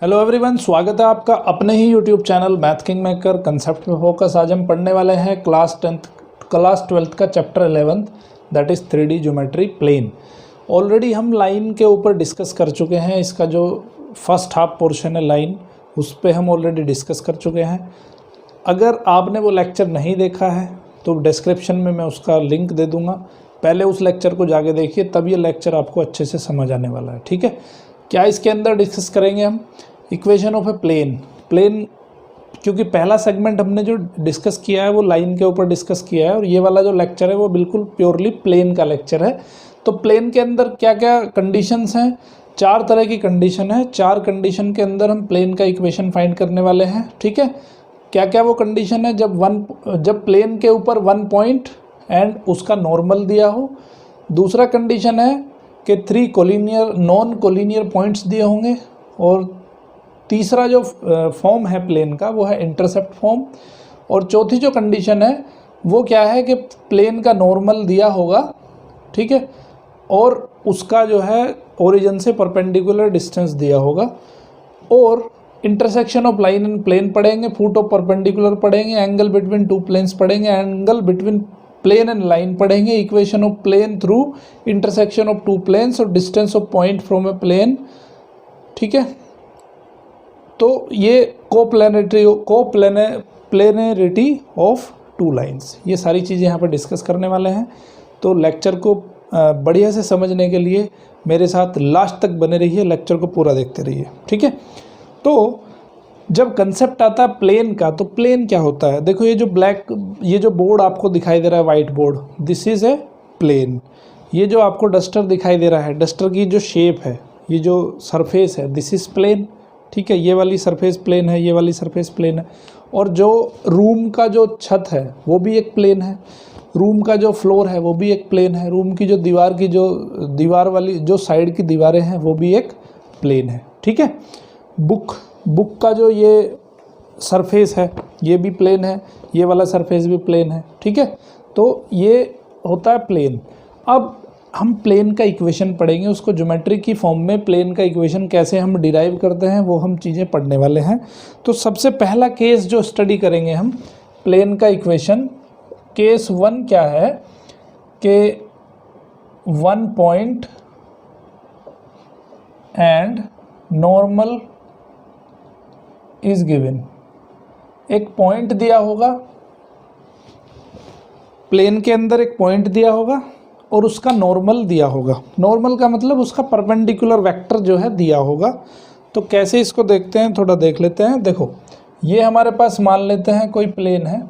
Hello everyone, स्वागत है आपका अपने ही YouTube channel Math King Maker Concept में फोकस। आज हम पढ़ने वाले हैं क्लास 12th का chapter 11 that is 3D geometry plane. Already हम लाइन के ऊपर डिस्कस कर चुके हैं। इसका जो फर्स्ट हाफ पोर्शन है लाइन, उस पर हम ऑलरेडी डिस्कस कर चुके हैं। अगर आपने वो लेक्चर नहीं देखा है तो डिस्क्रिप्शन में मैं उसका लिंक दे दूँगा, पहले उस लेक्चर को जाके देखिए, तब ये लेक्चर आपको अच्छे से समझ आने वाला है। ठीक है, क्या इसके अंदर डिस्कस करेंगे हम? Equation of a plane. क्योंकि पहला सेगमेंट हमने जो डिस्कस किया है वो लाइन के ऊपर डिस्कस किया है, और ये वाला जो लेक्चर है वो बिल्कुल प्योरली प्लेन का लेक्चर है। तो प्लेन के अंदर क्या क्या कंडीशंस हैं? 4 तरह की कंडीशन है। 4 कंडीशन के अंदर हम प्लेन का इक्वेशन फाइंड करने वाले हैं। ठीक है, क्या क्या वो कंडीशन है? जब प्लेन के ऊपर 1 पॉइंट एंड उसका नॉर्मल दिया हो। दूसरा कंडीशन है कि 3 नॉन कोलिनियर पॉइंट्स दिए होंगे। और तीसरा जो फॉर्म है प्लेन का वो है इंटरसेप्ट फॉर्म। और चौथी जो कंडीशन है वो क्या है कि प्लेन का नॉर्मल दिया होगा, ठीक है, और उसका जो है ओरिजिन से परपेंडिकुलर डिस्टेंस दिया होगा। और intersection of line and plane पढ़ेंगे, फुट ऑफ परपेंडिकुलर पढ़ेंगे, एंगल बिटवीन 2 प्लेन्स पढ़ेंगे, angle between plane and line पढ़ेंगे, equation of plane through intersection of 2 planes और distance of point from a plane. ठीक है, तो ये कोप्लेनरिटी ऑफ 2 लाइंस, ये सारी चीज़ें यहाँ पर डिस्कस करने वाले हैं। तो लेक्चर को बढ़िया से समझने के लिए मेरे साथ लास्ट तक बने रहिए, लेक्चर को पूरा देखते रहिए। ठीक है, तो जब कंसेप्ट आता है प्लेन का, तो प्लेन क्या होता है? देखो, ये जो बोर्ड आपको दिखाई दे रहा है, white board, this is a plane. ये जो आपको डस्टर दिखाई दे रहा है, डस्टर की जो शेप है, ये जो सरफेस है, दिस इज़ प्लेन। ठीक है, ये वाली सरफेस प्लेन है, ये वाली सरफेस प्लेन है। और जो रूम का जो छत है वो भी एक प्लेन है, रूम का जो फ्लोर है वो भी एक प्लेन है, रूम की जो दीवार वाली जो साइड की दीवारें हैं वो भी एक प्लेन है। ठीक है, बुक का जो ये सरफेस है ये भी प्लेन है, ये वाला सरफेस भी प्लेन है। ठीक है, तो ये होता है प्लेन। अब हम प्लेन का इक्वेशन पढ़ेंगे, उसको ज्योमेट्री की फॉर्म में प्लेन का इक्वेशन कैसे हम डिराइव करते हैं वो हम चीज़ें पढ़ने वाले हैं। तो सबसे पहला केस जो स्टडी करेंगे हम प्लेन का इक्वेशन, केस 1 क्या है कि 1 point and normal is given. एक पॉइंट दिया होगा, प्लेन के अंदर एक पॉइंट दिया होगा और उसका नॉर्मल दिया होगा। नॉर्मल का मतलब उसका परपेंडिकुलर वेक्टर जो है दिया होगा। तो कैसे इसको देखते हैं, थोड़ा देख लेते हैं। देखो, ये हमारे पास मान लेते हैं कोई प्लेन है।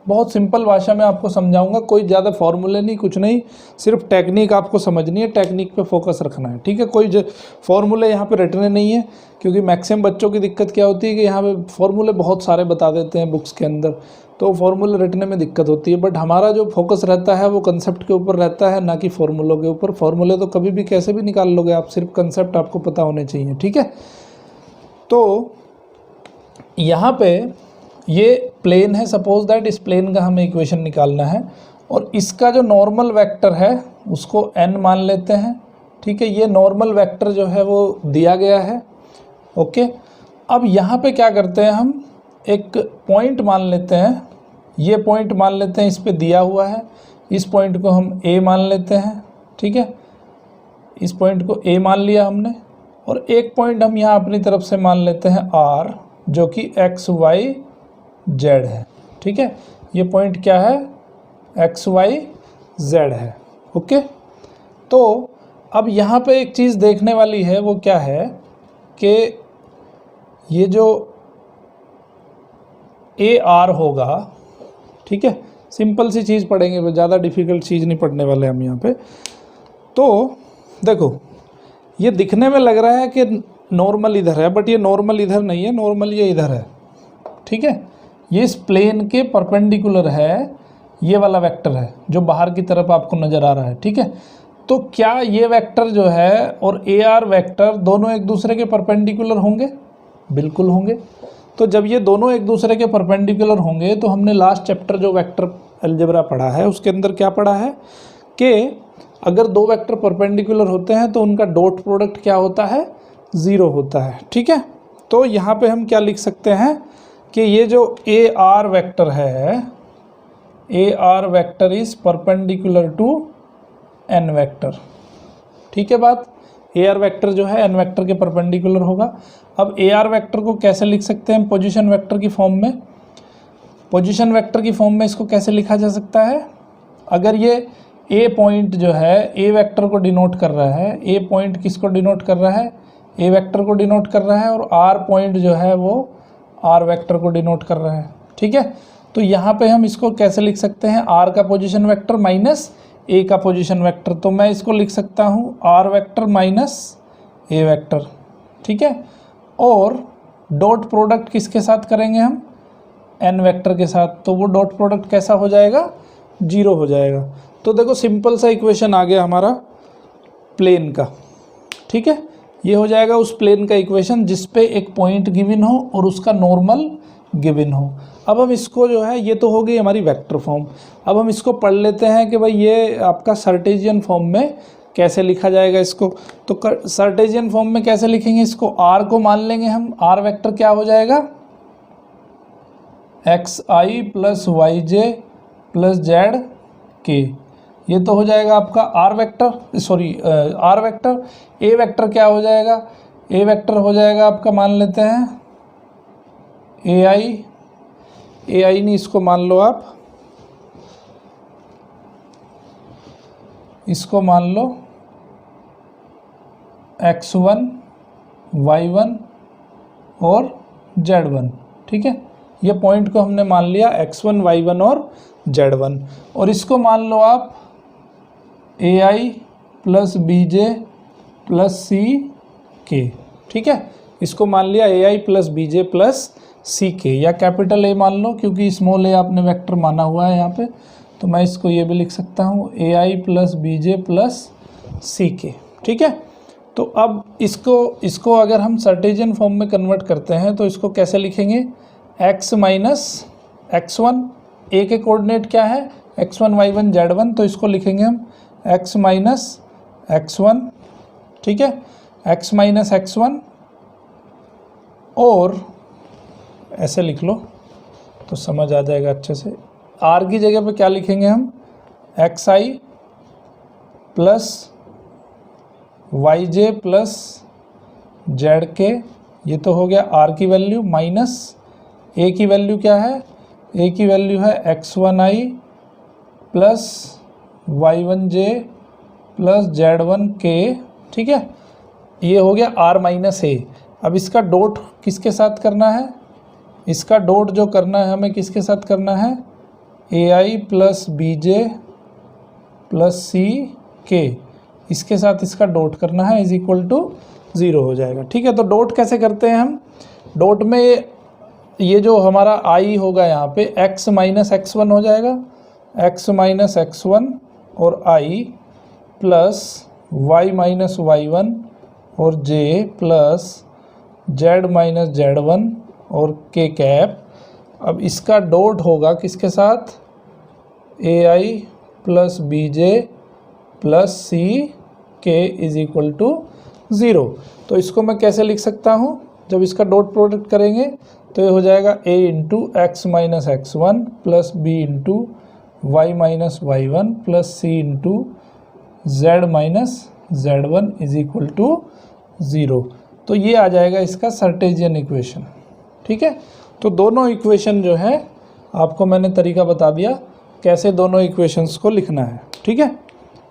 बहुत सिंपल भाषा में आपको समझाऊंगा, कोई ज़्यादा फॉर्मूले नहीं, कुछ नहीं, सिर्फ टेक्निक आपको समझनी है, टेक्निक पे फोकस रखना है। ठीक है, कोई फॉर्मूले यहाँ पे रटने नहीं है, क्योंकि मैक्सिमम बच्चों की दिक्कत क्या होती है कि यहाँ पे फॉर्मूले बहुत सारे बता देते हैं बुक्स के अंदर, तो फॉर्मूले रटने में दिक्कत होती है। बट हमारा जो फोकस रहता है वो कंसेप्ट के ऊपर रहता है, ना कि फॉर्मूलों के ऊपर। फॉर्मूले तो कभी भी कैसे भी निकाल लोगे आप, सिर्फ कंसेप्ट आपको पता होने चाहिए। ठीक है, तो यहाँ पे ये प्लेन है, सपोज दैट इस प्लेन का हमें इक्वेशन निकालना है, और इसका जो नॉर्मल वेक्टर है उसको n मान लेते हैं। ठीक है, ये नॉर्मल वेक्टर जो है वो दिया गया है। ओके, अब यहाँ पे क्या करते हैं, हम एक पॉइंट मान लेते हैं, ये पॉइंट मान लेते हैं, इस पे दिया हुआ है, इस पॉइंट को हम a मान लेते हैं। ठीक है, इस पॉइंट को a मान लिया हमने, और एक पॉइंट हम यहाँ अपनी तरफ से मान लेते हैं r, जो कि XYZ है। ठीक है, ये पॉइंट क्या है? XYZ है। ओके, तो अब यहाँ पे एक चीज़ देखने वाली है, वो क्या है कि ये जो AR होगा, ठीक है, सिंपल सी चीज़ पढ़ेंगे, ज़्यादा डिफ़िकल्ट चीज़ नहीं पढ़ने वाले हम यहाँ पे। तो देखो, ये दिखने में लग रहा है कि नॉर्मल इधर है, बट ये नॉर्मल इधर नहीं है, नॉर्मल ये इधर है। ठीक है, ये इस प्लेन के परपेंडिकुलर है, ये वाला वेक्टर है जो बाहर की तरफ आपको नज़र आ रहा है। ठीक है, तो क्या ये वेक्टर जो है और AR वेक्टर दोनों एक दूसरे के परपेंडिकुलर होंगे? बिल्कुल होंगे। तो जब ये दोनों एक दूसरे के परपेंडिकुलर होंगे, तो हमने लास्ट चैप्टर जो वेक्टर अलजेब्रा पढ़ा है उसके अंदर क्या पढ़ा है कि अगर 2 वेक्टर परपेंडिकुलर होते हैं तो उनका डॉट प्रोडक्ट क्या होता है? 0 होता है। ठीक है, तो यहाँ पे हम क्या लिख सकते हैं कि ये जो ए आर वेक्टर है, A R vector is perpendicular to N vector. ठीक है बात, ए आर वेक्टर जो है एन वेक्टर के परपेंडिकुलर होगा। अब ए आर वेक्टर को कैसे लिख सकते हैं पोजीशन वेक्टर की फॉर्म में? पोजीशन वेक्टर की फॉर्म में इसको कैसे लिखा जा सकता है? अगर ये ए पॉइंट जो है ए वेक्टर को डिनोट कर रहा है, ए पॉइंट किसको डिनोट कर रहा है? ए वेक्टर को डिनोट कर रहा है, और आर पॉइंट जो है वो आर वेक्टर को डिनोट कर रहा है। ठीक है, तो यहाँ पे हम इसको कैसे लिख सकते हैं? आर का पोजीशन वेक्टर माइनस ए का पोजीशन वेक्टर। तो मैं इसको लिख सकता हूँ R vector minus A vector. ठीक है, और डॉट प्रोडक्ट किसके साथ करेंगे हम? एन वेक्टर के साथ। तो वो डॉट प्रोडक्ट कैसा हो जाएगा? 0 हो जाएगा। तो देखो सिंपल सा इक्वेशन आ गया हमारा प्लेन का। ठीक है, ये हो जाएगा उस प्लेन का इक्वेशन जिस पे एक पॉइंट गिवन हो और उसका नॉर्मल गिवन हो। अब हम इसको जो है, ये तो हो गई हमारी वेक्टर फॉर्म। अब हम इसको पढ़ लेते हैं कि भाई ये आपका सर्टेजियन फॉर्म में कैसे लिखा जाएगा इसको। तो सर्टेजियन फॉर्म में कैसे लिखेंगे इसको? आर को मान लेंगे हम। आर वेक्टर क्या हो जाएगा? X I plus Y J plus Z K. ये तो हो जाएगा आपका R vector, sorry R vector. A vector क्या हो जाएगा? ए वेक्टर हो जाएगा आपका, मान लेते हैं ए आई नहीं, इसको मान लो आप, इसको मान लो x1 y1 और z1। ठीक है, ये पॉइंट को हमने मान लिया x1 y1 और z1, और इसको मान लो आप ai plus bj plus C के। ठीक है, इसको मान लिया ai plus bj plus C के, या कैपिटल ए मान लो क्योंकि स्मॉल ए आपने वेक्टर माना हुआ है यहाँ पे। तो मैं इसको ये भी लिख सकता हूँ ai plus bj plus C के। ठीक है, तो अब इसको अगर हम सर्टेजियन फॉर्म में कन्वर्ट करते हैं तो इसको कैसे लिखेंगे? x माइनस x1, ए के कोऑर्डिनेट क्या है? x1 y1 z1, तो इसको लिखेंगे हम x माइनस x1। ठीक है, x माइनस x1, और ऐसे लिख लो तो समझ आ जाएगा अच्छे से। r की जगह पे क्या लिखेंगे हम? xi plus yj plus zk। ये तो हो गया r की वैल्यू, माइनस a की वैल्यू क्या है? a की वैल्यू है x1i plus y1j plus z1k। ठीक है, ये हो गया r माइनस a। अब इसका डॉट किसके साथ करना है? इसका डॉट जो करना है हमें किसके साथ करना है? ai plus bj plus C के, इसके साथ इसका डॉट करना है, इज इक्वल टू 0 हो जाएगा। ठीक है, तो डॉट कैसे करते हैं हम? डॉट में ये जो हमारा i होगा यहाँ पे x माइनस x1 हो जाएगा, x माइनस x1 और i plus y minus y1 और j plus z minus z1 और k कैप। अब इसका डॉट होगा किसके साथ? ai plus bj plus C के इज इक्वल टू 0। तो इसको मैं कैसे लिख सकता हूँ? जब इसका डॉट प्रोडक्ट करेंगे तो ये हो जाएगा a into X minus x1 plus b into Y minus y1 plus c into z minus z1 is equal to 0। तो ये आ जाएगा इसका सर्टेजियन इक्वेशन। ठीक है, तो दोनों इक्वेशन जो है आपको मैंने तरीका बता दिया कैसे दोनों इक्वेशंस को लिखना है। ठीक है,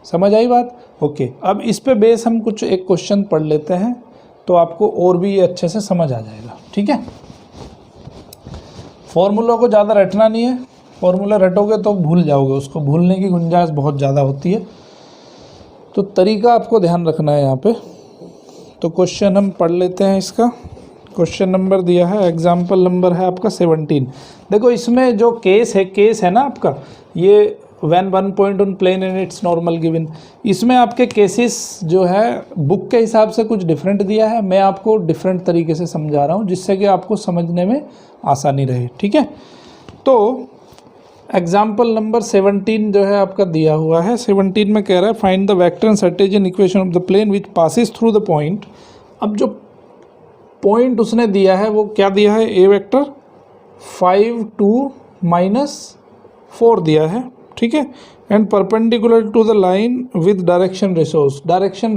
समझ आई बात? ओके, अब इस पे बेस हम कुछ एक क्वेश्चन पढ़ लेते हैं तो आपको और भी ये अच्छे से समझ आ जाएगा। ठीक है, फॉर्मूला को ज़्यादा रटना नहीं है, फॉर्मूला रटोगे तो भूल जाओगे, उसको भूलने की गुंजाइश बहुत ज़्यादा होती है। तो तरीका आपको ध्यान रखना है यहाँ पे। तो क्वेश्चन हम पढ़ लेते हैं इसका। क्वेश्चन नंबर दिया है, एग्जाम्पल नंबर है आपका 17। देखो इसमें जो केस है ना आपका, ये when one point on plane and it's normal given, इसमें आपके केसेस जो है बुक के हिसाब से कुछ डिफरेंट दिया है। मैं आपको डिफरेंट तरीके से समझा रहा हूँ जिससे कि आपको समझने में आसानी रहे। ठीक है, तो एग्जाम्पल नंबर 17 जो है आपका दिया हुआ है। 17 में कह रहा है find the vector and Cartesian equation of the plane which passes through the point. अब जो पॉइंट उसने दिया है वो क्या दिया है, ए वेक्टर 5 2 -4 दिया है, ठीक है। And perpendicular to the line with direction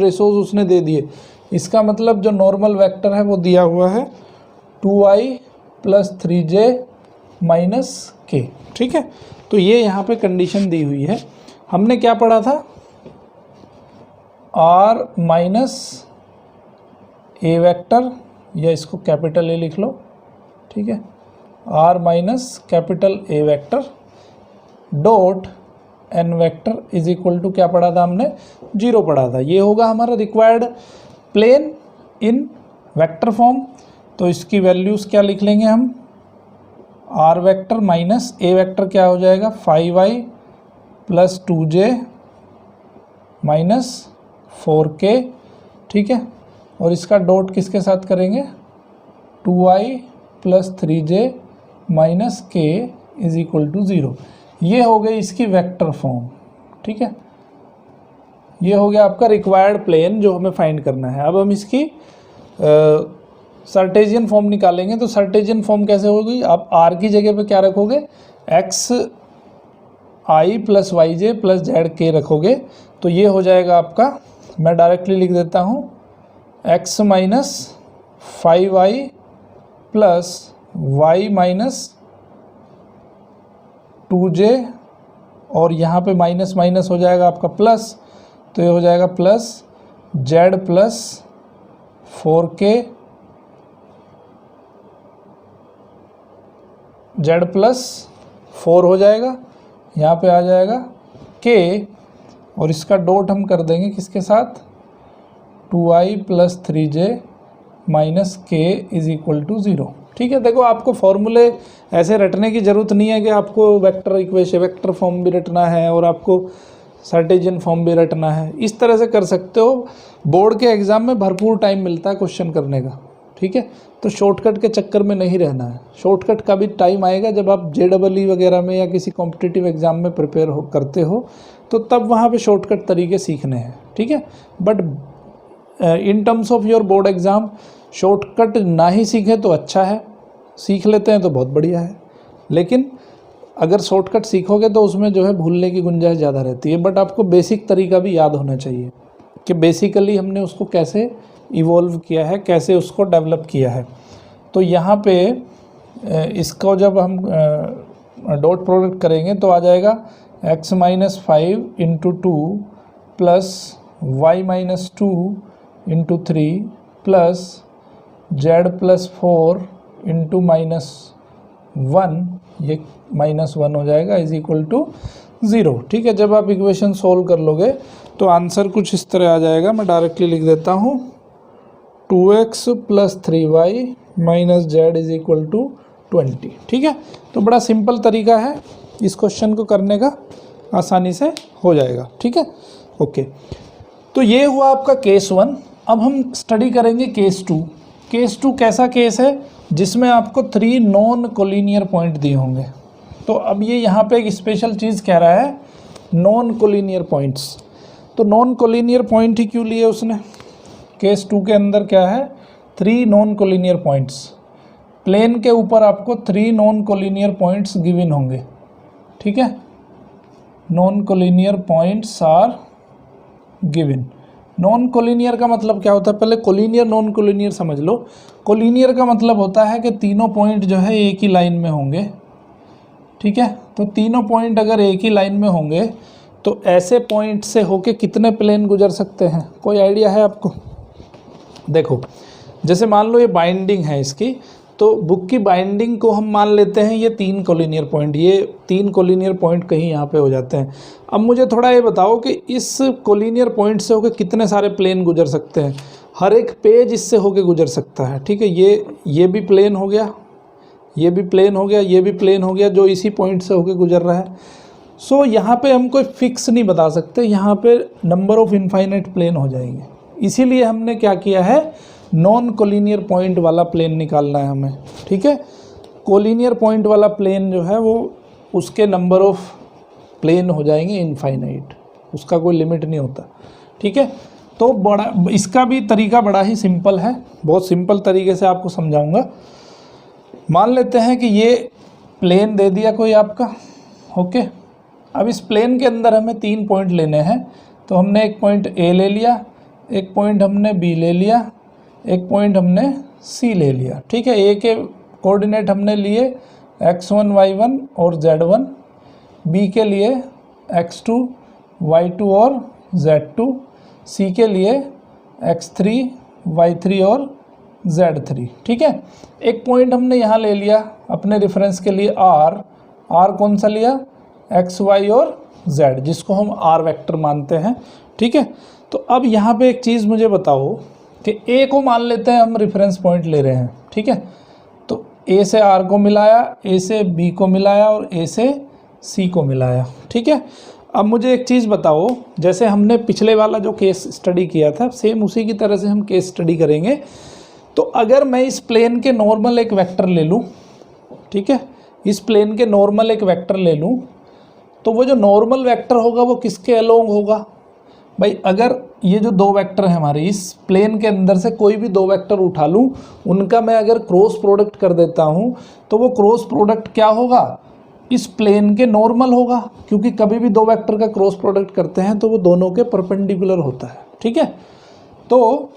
ratios उसने दे दिए। इसका मतलब जो नॉर्मल वेक्टर है वो दिया हुआ है 2i + 3j - k, ठीक है। तो ये यहाँ पे कंडीशन दी हुई है। हमने क्या पढ़ा था, r माइनस ए वेक्टर, या इसको कैपिटल ए लिख लो, ठीक है, r minus capital A vector dot N vector is equal to क्या पढ़ा था हमने, 0 पढ़ा था। ये होगा हमारा required plane in vector form. तो इसकी वैल्यूज़ क्या लिख लेंगे हम, r vector minus A vector क्या हो जाएगा 5i + 2j - 4k, ठीक है। और इसका डॉट किसके साथ करेंगे, 2i + 3j - k is equal to 0। ये हो गई इसकी वेक्टर फॉर्म, ठीक है। ये हो गया आपका रिक्वायर्ड प्लेन जो हमें फाइंड करना है। अब हम इसकी सर्टेजियन फॉर्म निकालेंगे। तो सर्टेजियन फॉर्म कैसे होगी, आप r की जगह पे क्या रखोगे, xi + yj + zk रखोगे। तो ये हो जाएगा आपका, मैं डायरेक्टली लिख देता हूँ, x - 5i + y - 2j, और यहाँ पे माइनस माइनस हो जाएगा आपका प्लस, तो ये हो जाएगा प्लस z + 4k z + 4 हो जाएगा, यहाँ पे आ जाएगा k, और इसका डॉट हम कर देंगे किसके साथ, 2i + 3j - k is equal to 0, ठीक है। देखो आपको फॉर्मूले ऐसे रटने की ज़रूरत नहीं है कि आपको वेक्टर फॉर्म भी रटना है और आपको सर्टेजियन फॉर्म भी रटना है। इस तरह से कर सकते हो। बोर्ड के एग्ज़ाम में भरपूर टाइम मिलता है क्वेश्चन करने का, ठीक है। तो शॉर्टकट के चक्कर में नहीं रहना है। शॉर्टकट का भी टाइम आएगा जब आप JEE वगैरह में या किसी कॉम्पिटिटिव एग्ज़ाम में प्रिपेयर करते हो, तो तब वहाँ पे शॉर्टकट तरीके सीखने हैं, ठीक है। But in terms of your board exam shortcut ना ही सीखें तो अच्छा है, सीख लेते हैं तो बहुत बढ़िया है। लेकिन अगर शॉर्टकट सीखोगे तो उसमें जो है भूलने की गुंजाइश ज़्यादा रहती है। बट आपको बेसिक तरीका भी याद होना चाहिए कि बेसिकली हमने उसको कैसे इवॉल्व किया है, कैसे उसको डेवलप किया है। तो यहाँ पे इसको जब हम डॉट प्रोडक्ट करेंगे तो आ जाएगा x - 5 × 2 + y - 2 × 3 + z + 4 × -1, ये -1 हो जाएगा इज इक्वल टू 0, ठीक है। जब आप इक्वेशन सोल्व कर लोगे तो आंसर कुछ इस तरह आ जाएगा। मैं डायरेक्टली लिख देता हूँ, 2x + 3y - z is equal to 20, ठीक है। तो बड़ा सिंपल तरीका है, इस क्वेश्चन को करने का आसानी से हो जाएगा, ठीक है। ओके, तो ये हुआ आपका केस 1। अब हम स्टडी करेंगे केस 2। केस 2 कैसा केस है, जिसमें आपको 3 नॉन कोलिनियर पॉइंट दिए होंगे। तो अब ये यहाँ पे एक स्पेशल चीज़ कह रहा है, नॉन कोलिनियर पॉइंट्स। तो नॉन कोलिनियर पॉइंट ही क्यों लिए उसने, केस 2 के अंदर क्या है, 3 नॉन कोलिनियर पॉइंट्स। प्लेन के ऊपर आपको 3 नॉन कोलिनियर पॉइंट्स गिवन होंगे, ठीक है। Non collinear points are given. Non collinear का मतलब क्या होता है, पहले कोलिनियर नॉन कोलिनियर समझ लो। कोलिनियर का मतलब होता है कि तीनों पॉइंट जो है एक ही लाइन में होंगे, ठीक है। तो तीनों पॉइंट अगर एक ही लाइन में होंगे तो ऐसे पॉइंट से होके कितने प्लेन गुजर सकते हैं, कोई आइडिया है आपको? देखो, जैसे मान लो ये बाइंडिंग है इसकी, तो बुक की बाइंडिंग को हम मान लेते हैं ये 3 कोलिनियर पॉइंट, ये 3 कोलिनियर पॉइंट कहीं यहाँ पे हो जाते हैं। अब मुझे थोड़ा ये बताओ कि इस कोलिनियर पॉइंट से होकर कितने सारे प्लेन गुजर सकते हैं। हर एक पेज इससे होकर गुजर सकता है, ठीक है। ये भी प्लेन हो गया, ये भी प्लेन हो गया, ये भी प्लेन हो गया, जो इसी पॉइंट से होकर गुजर रहा है। सो यहाँ पे हम कोई फिक्स नहीं बता सकते, यहाँ पे नंबर ऑफ इनफाइनाइट प्लेन हो जाएंगे। इसीलिए हमने क्या किया है, नॉन कोलिनियर पॉइंट वाला प्लेन निकालना है हमें, ठीक है। कोलिनियर पॉइंट वाला प्लेन जो है वो उसके नंबर ऑफ प्लेन हो जाएंगे इनफाइनाइट, उसका कोई लिमिट नहीं होता, ठीक है। तो बड़ा इसका भी तरीका बड़ा ही सिंपल है, बहुत सिंपल तरीके से आपको समझाऊंगा। मान लेते हैं कि ये प्लेन दे दिया कोई आपका, ओके। अब इस प्लेन के अंदर हमें 3 पॉइंट लेने हैं, तो हमने एक पॉइंट ए ले लिया, एक पॉइंट हमने बी ले लिया, एक पॉइंट हमने सी ले लिया, ठीक है। ए के कोऑर्डिनेट हमने लिए x1 y1 और z1, बी के लिए x2 y2 और z2, सी के लिए x3 y3 और z3, ठीक है। एक पॉइंट हमने यहाँ ले लिया अपने रेफरेंस के लिए r कौन सा लिया, x y और z, जिसको हम r वेक्टर मानते हैं, ठीक है। तो अब यहाँ पे एक चीज़ मुझे बताओ कि a को मान लेते हैं हम रेफरेंस पॉइंट ले रहे हैं, ठीक है। तो a से r को मिलाया, a से b को मिलाया और a से c को मिलाया, ठीक है। अब मुझे एक चीज़ बताओ, जैसे हमने पिछले वाला जो केस स्टडी किया था सेम उसी की तरह से हम केस स्टडी करेंगे। तो अगर मैं इस प्लेन के नॉर्मल एक वेक्टर ले लूँ, ठीक है, इस प्लेन के नॉर्मल एक वेक्टर ले लूँ, तो वो जो नॉर्मल वेक्टर होगा वो किसके अलोंग होगा भाई। अगर ये जो 2 वेक्टर हैं हमारे इस प्लेन के अंदर से कोई भी 2 वेक्टर उठा लूँ, उनका मैं अगर क्रॉस प्रोडक्ट कर देता हूँ तो वो क्रॉस प्रोडक्ट क्या होगा, इस प्लेन के नॉर्मल होगा, क्योंकि कभी भी 2 वेक्टर का क्रॉस प्रोडक्ट करते हैं तो वो दोनों के परपेंडिकुलर होता है, ठीक है। तो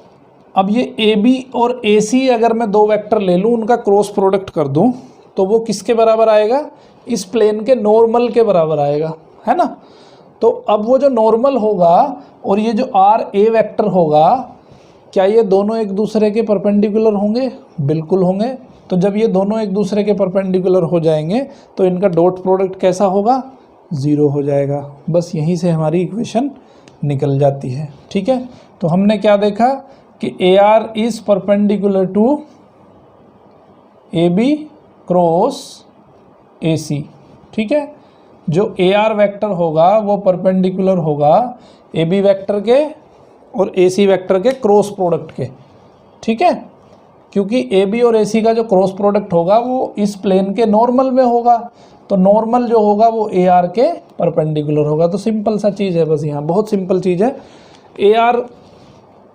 अब ये ए बी और ए सी अगर मैं 2 वेक्टर ले लूँ, उनका क्रॉस प्रोडक्ट कर दूँ, तो वो किसके बराबर आएगा, इस प्लेन के नॉर्मल के बराबर आएगा, है ना। तो अब वो जो नॉर्मल होगा और ये जो आर ए वेक्टर होगा, क्या ये दोनों एक दूसरे के परपेंडिकुलर होंगे, बिल्कुल होंगे। तो जब ये दोनों एक दूसरे के परपेंडिकुलर हो जाएंगे तो इनका डॉट प्रोडक्ट कैसा होगा, 0 हो जाएगा। बस यहीं से हमारी इक्वेशन निकल जाती है, ठीक है। तो हमने क्या देखा कि A R is perpendicular to A B cross A C, ठीक है। जो ए आर वेक्टर होगा वो परपेंडिकुलर होगा ए बी वेक्टर के और ए सी वेक्टर के क्रॉस प्रोडक्ट के, ठीक है। क्योंकि ए बी और ए सी का जो क्रॉस प्रोडक्ट होगा वो इस प्लेन के नॉर्मल में होगा, तो नॉर्मल जो होगा वो ए आर के परपेंडिकुलर होगा। तो सिंपल सा चीज़ है, बस यहाँ बहुत सिंपल चीज़ है। ए आर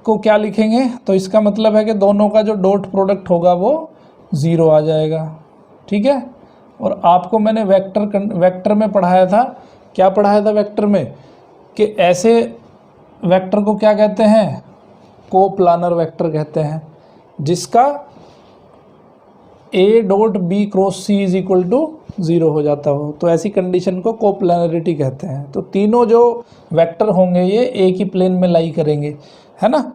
को क्या लिखेंगे, तो इसका मतलब है कि दोनों का जो डॉट प्रोडक्ट होगा वो 0 आ जाएगा, ठीक है। और आपको मैंने वेक्टर में पढ़ाया था, क्या पढ़ाया था वेक्टर में, कि ऐसे वेक्टर को क्या कहते हैं, कोप्लानर वेक्टर कहते हैं, जिसका A dot B cross C is equal to 0 हो जाता हो, तो ऐसी कंडीशन को कोप्लानरिटी कहते हैं। तो तीनों जो वेक्टर होंगे ये एक ही प्लेन में लाई करेंगे, है ना।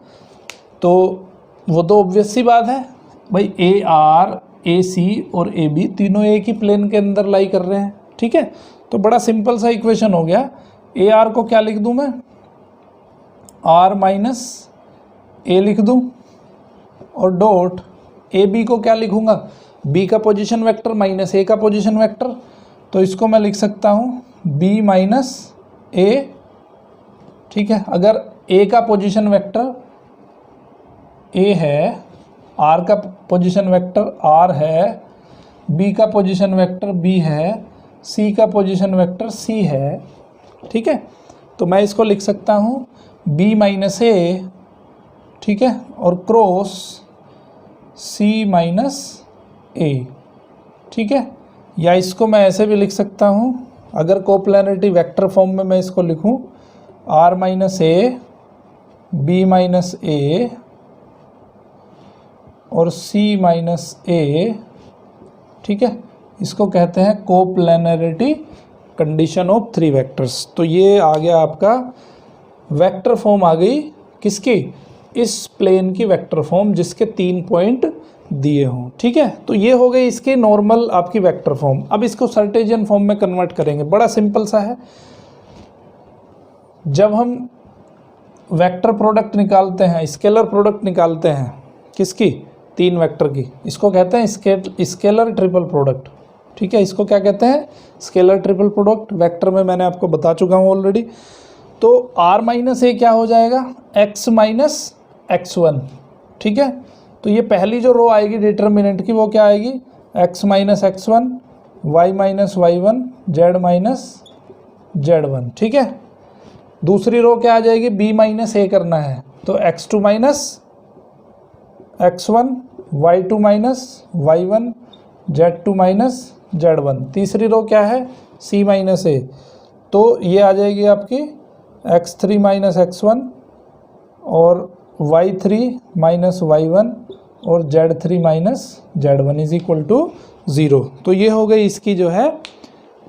तो वो तो ऑब्वियस सी बात है भाई, ए आर ए सी और ए बी तीनों एक ही प्लेन के अंदर लाई कर रहे हैं, ठीक है। तो बड़ा सिंपल सा इक्वेशन हो गया। ए आर को क्या लिख दूं मैं, आर माइनस ए लिख दूं, और डॉट ए बी को क्या लिखूंगा, बी का पोजीशन वेक्टर माइनस ए का पोजीशन वेक्टर, तो इसको मैं लिख सकता हूँ बी माइनस ए, ठीक है। अगर ए का पोजीशन वेक्टर ए है, आर का पोजीशन वेक्टर आर है, बी का पोजीशन वेक्टर बी है, सी का पोजीशन वेक्टर सी है, ठीक है। तो मैं इसको लिख सकता हूँ बी माइनस ए, ठीक है, और क्रॉस सी माइनस ए, ठीक है। या इसको मैं ऐसे भी लिख सकता हूँ, अगर कोप्लानरिटी वेक्टर फॉर्म में मैं इसको लिखूँ, R minus A, B minus A और सी माइनस ए, ठीक है। इसको कहते हैं कोप्लानरिटी कंडीशन ऑफ 3 वेक्टर्स। तो ये आ गया आपका वेक्टर फॉर्म, आ गई किसकी, इस प्लेन की वेक्टर फॉर्म जिसके 3 पॉइंट दिए हों, ठीक है। तो ये हो गई इसके नॉर्मल आपकी वेक्टर फॉर्म। अब इसको सर्टेशियन फॉर्म में कन्वर्ट करेंगे, बड़ा सिंपल सा है। जब हम वेक्टर प्रोडक्ट निकालते हैं, स्केलर प्रोडक्ट निकालते हैं किसकी, 3 वेक्टर की, इसको कहते हैं स्केलर ट्रिपल प्रोडक्ट, ठीक है। इसको क्या कहते हैं, स्केलर ट्रिपल प्रोडक्ट। वेक्टर में मैंने आपको बता चुका हूँ ऑलरेडी। तो r माइनस ए क्या हो जाएगा, x माइनस x1, ठीक है। तो ये पहली जो रो आएगी डिटर्मिनेंट की वो क्या आएगी, x minus x1, y minus y1, z minus z1, ठीक है। दूसरी रो क्या आ जाएगी, b माइनस ए करना है, तो x2 minus x1, y2 minus y1, z2 minus z1। तीसरी रो क्या है, c माइनस a, तो ये आ जाएगी आपकी x3 माइनस x1 और y3 माइनस y1 और z3 minus z1 is equal to 0। तो ये हो गई इसकी जो है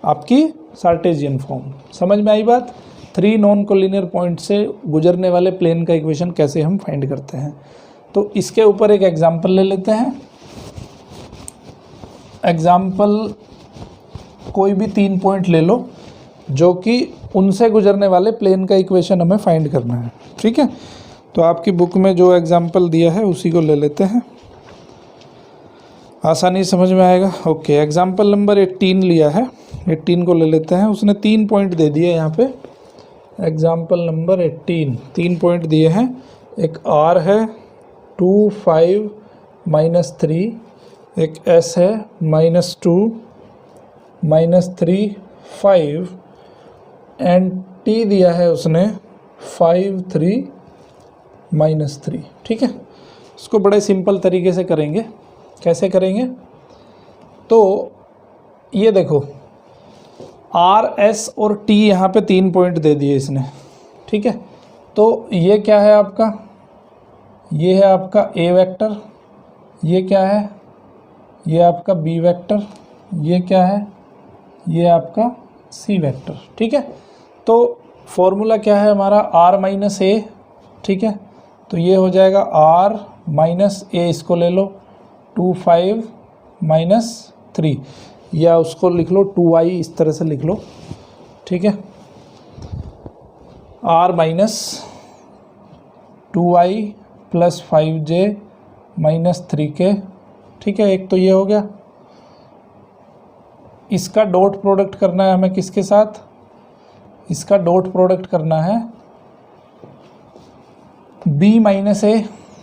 आपकी कार्टेशियन फॉर्म। समझ में आई बात। 3 नॉन कोलिनियर पॉइंट से गुजरने वाले प्लेन का इक्वेशन कैसे हम फाइंड करते हैं। तो इसके ऊपर एक एग्जांपल ले लेते हैं। एग्जांपल कोई भी 3 पॉइंट ले लो जो कि उनसे गुजरने वाले प्लेन का इक्वेशन हमें फाइंड करना है। ठीक है, तो आपकी बुक में जो एग्जांपल दिया है उसी को ले लेते हैं, आसानी समझ में आएगा। ओके, एग्जांपल नंबर 18 लिया है, 18 को ले लेते हैं। उसने 3 पॉइंट दे दिए यहाँ पे। एग्जांपल नंबर 18 3 पॉइंट दिए हैं। एक R है 2, 5, -3, एक S है -2, -3, 5 एंड T दिया है उसने 5, 3, -3। ठीक है, इसको बड़े सिंपल तरीके से करेंगे। कैसे करेंगे, तो ये देखो R, S और T यहाँ पे 3 पॉइंट दे दिए इसने। ठीक है, तो ये क्या है आपका, ये है आपका A वेक्टर, ये क्या है, ये आपका B वेक्टर, ये क्या है, ये आपका C वेक्टर। ठीक है, तो फॉर्मूला क्या है हमारा, R माइनस A। ठीक है, तो ये हो जाएगा R माइनस A, इसको ले लो 2, 5, -3, या उसको लिख लो 2i, इस तरह से लिख लो। ठीक है, R minus 2i plus 5j -3k। ठीक है, एक तो ये हो गया। इसका डॉट प्रोडक्ट करना है हमें किसके साथ, इसका डॉट प्रोडक्ट करना है b माइनस a,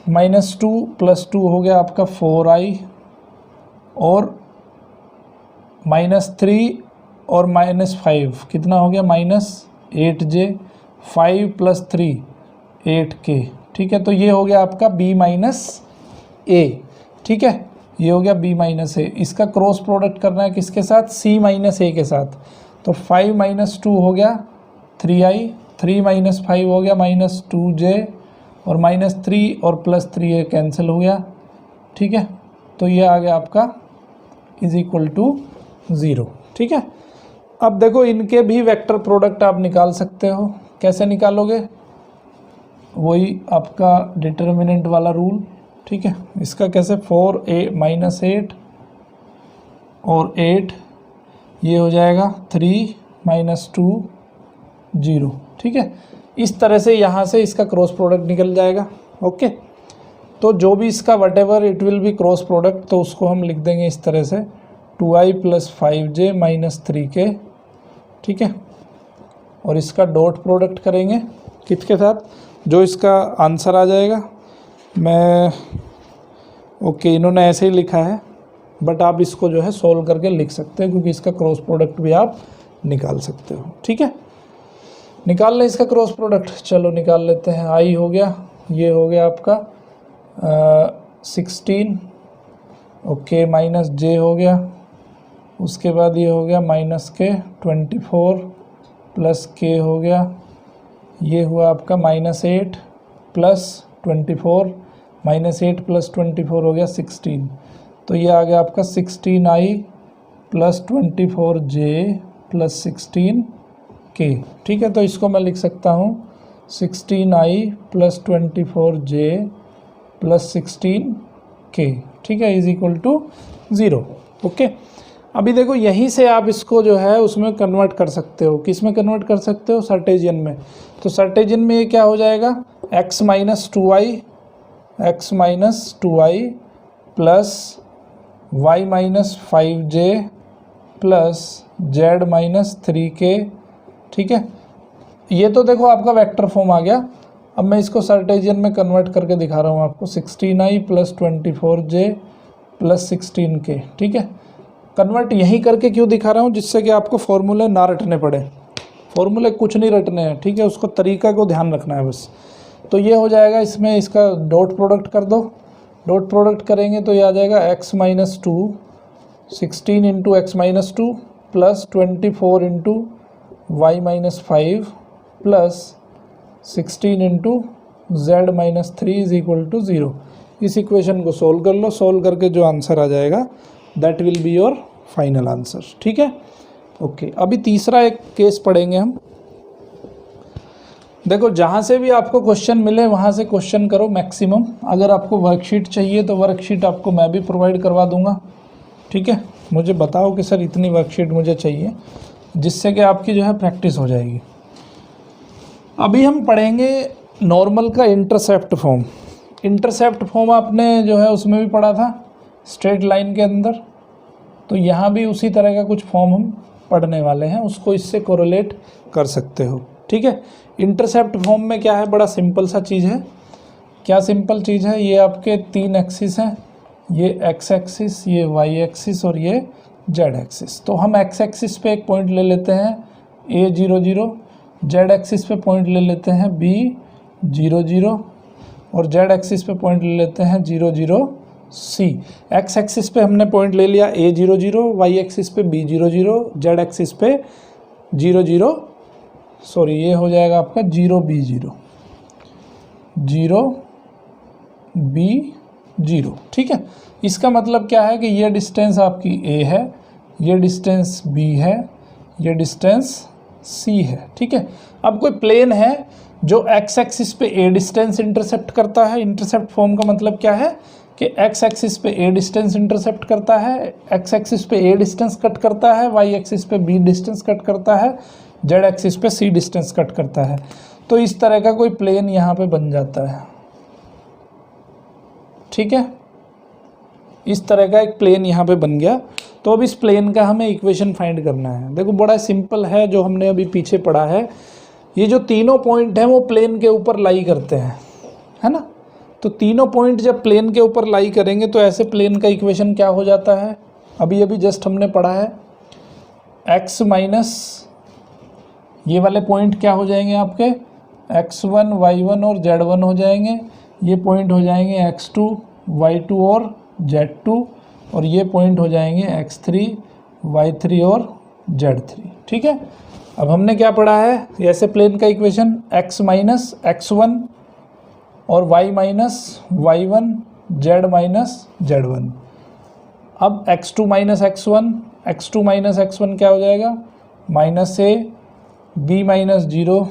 -2 + 2 हो गया आपका 4i और -3 और -5 कितना हो गया, -8j, 5 + 3 8k। ठीक है, तो ये हो गया आपका b माइनस a। ठीक है, ये हो गया b माइनस a। इसका क्रॉस प्रोडक्ट करना है किसके साथ, c माइनस a के साथ। तो 5 - 2 हो गया 3i, 3 - 5 हो गया -2j और -3 और +3 ये कैंसिल हो गया। ठीक है, तो ये आ गया आपका इज इक्वल टू 0। ठीक है, अब देखो इनके भी वेक्टर प्रोडक्ट आप निकाल सकते हो। कैसे निकालोगे, वही आपका डिटर्मिनेंट वाला रूल। ठीक है, इसका कैसे, 4a -8 और 8, ये हो जाएगा 3 - 2 0। ठीक है, इस तरह से यहाँ से इसका क्रॉस प्रोडक्ट निकल जाएगा। ओके, तो जो भी इसका what ever it will be cross product, तो उसको हम लिख देंगे इस तरह से 2i + 5j -3k। ठीक है, और इसका डॉट प्रोडक्ट करेंगे किसके साथ, जो इसका आंसर आ जाएगा। मैं ओके, इन्होंने ऐसे ही लिखा है, बट आप इसको जो है सॉल्व करके लिख सकते हैं, क्योंकि इसका क्रॉस प्रोडक्ट भी आप निकाल सकते हो। ठीक है, निकाल लें इसका क्रॉस प्रोडक्ट। चलो निकाल लेते हैं। i हो गया, ये हो गया आपका 16, ओके, -j हो गया, उसके बाद ये हो गया -k 24 + k हो गया, ये हुआ आपका -8 + 24, -8 + 24 हो गया 16। तो ये आ गया आपका 16i + 24j + 16k। ठीक है, तो इसको मैं लिख सकता हूँ 16i + 24j + 16k। ठीक है, इज इक्वल टू 0। ओके, अभी देखो यहीं से आप इसको जो है उसमें कन्वर्ट कर सकते हो। किस में कन्वर्ट कर सकते हो, सर्टेजियन में। तो सर्टेजियन में ये क्या हो जाएगा, x - 2i + y - 5j + z - 3k। ठीक है, ये तो देखो आपका वेक्टर फॉर्म आ गया। अब मैं इसको सर्टेजियन में कन्वर्ट करके दिखा रहा हूँ आपको, 16i + 24j + 16k। ठीक है, कन्वर्ट यहीं करके क्यों दिखा रहा हूँ, जिससे कि आपको फॉर्मूले ना रटने पड़े। फॉर्मूले कुछ नहीं रटने हैं, ठीक है, उसको तरीका को ध्यान रखना है बस। तो ये हो जाएगा, इसमें इसका डॉट प्रोडक्ट कर दो, डॉट प्रोडक्ट करेंगे तो ये आ जाएगा x minus 2 16 into X minus 2 plus 24 into Y minus 5 plus 16 into Z minus 3 is equal to 0। इस इक्वेशन को सोल्व कर लो, सोल्व करके जो आंसर आ जाएगा that will be your final answer. ठीक है, ओके। अभी तीसरा एक केस पढ़ेंगे हम। देखो, जहाँ से भी आपको क्वेश्चन मिले वहाँ से क्वेश्चन करो मैक्सिमम। अगर आपको वर्कशीट चाहिए तो वर्कशीट आपको मैं भी प्रोवाइड करवा दूंगा। ठीक है, मुझे बताओ कि सर इतनी वर्कशीट मुझे चाहिए, जिससे कि आपकी जो है प्रैक्टिस हो जाएगी। अभी हम पढ़ेंगे नॉर्मल का इंटरसेप्ट फॉर्म। इंटरसेप्ट फॉर्म आपने जो है उसमें भी पढ़ा था स्ट्रेट लाइन के अंदर, तो यहाँ भी उसी तरह का कुछ फॉर्म हम पढ़ने वाले हैं, उसको इससे कोरिलेट कर सकते हो। ठीक है, इंटरसेप्ट फॉर्म में क्या है, बड़ा सिंपल सा चीज़ है। क्या सिंपल चीज़ है, ये आपके 3 एक्सिस हैं, ये एक्स एक्सिस, ये वाई एक्सिस और ये जेड एक्सिस। तो हम एक्स एक्सिस पे एक पॉइंट ले लेते हैं A0 0, जेड एक्सिस पे पॉइंट ले लेते हैं B0 0 और जेड एक्सिस पे पॉइंट ले लेते हैं 0 0 C। एक्स एक्सिस पे हमने पॉइंट ले लिया A0 0, वाई एक्सिस पे B0 0, जेड एक्सिस पे 0 0 सॉरी ये हो जाएगा आपका 0 B0 0 B0। ठीक है, इसका मतलब क्या है कि ये डिस्टेंस आपकी A है, ये डिस्टेंस B है, ये डिस्टेंस C है। ठीक है, अब कोई प्लेन है जो एक्स एक्सिस पे A डिस्टेंस इंटरसेप्ट करता है। इंटरसेप्ट फॉर्म का मतलब क्या है कि एक्स एक्सिस पे A डिस्टेंस इंटरसेप्ट करता है, एक्स एक्सिस पे A डिस्टेंस कट करता है, वाई एक्सिस पे B डिस्टेंस कट करता है, जेड एक्सिस पे C डिस्टेंस कट करता है। तो इस तरह का कोई प्लेन यहाँ पे बन जाता है। ठीक है, इस तरह का एक प्लेन यहाँ पे बन गया। तो अब इस प्लेन का हमें इक्वेशन फाइंड करना है। देखो, बड़ा सिंपल है, जो हमने अभी पीछे पढ़ा है। ये जो तीनों पॉइंट हैं वो प्लेन के ऊपर लाई करते हैं, है ना। तो तीनों पॉइंट जब प्लेन के ऊपर लाई करेंगे तो ऐसे प्लेन का इक्वेशन क्या हो जाता है, अभी अभी जस्ट हमने पढ़ा है, x माइनस ये वाले पॉइंट क्या हो जाएंगे आपके x1 y1 और z1 हो जाएंगे। ये पॉइंट हो जाएंगे x2 y2 और z2 और ये पॉइंट हो जाएंगे x3 y3 और z3। ठीक है, अब हमने क्या पढ़ा है, ऐसे प्लेन का इक्वेशन x माइनस x1 और y minus y1 z minus z1। अब x2 माइनस x1 क्या हो जाएगा, minus a, b minus 0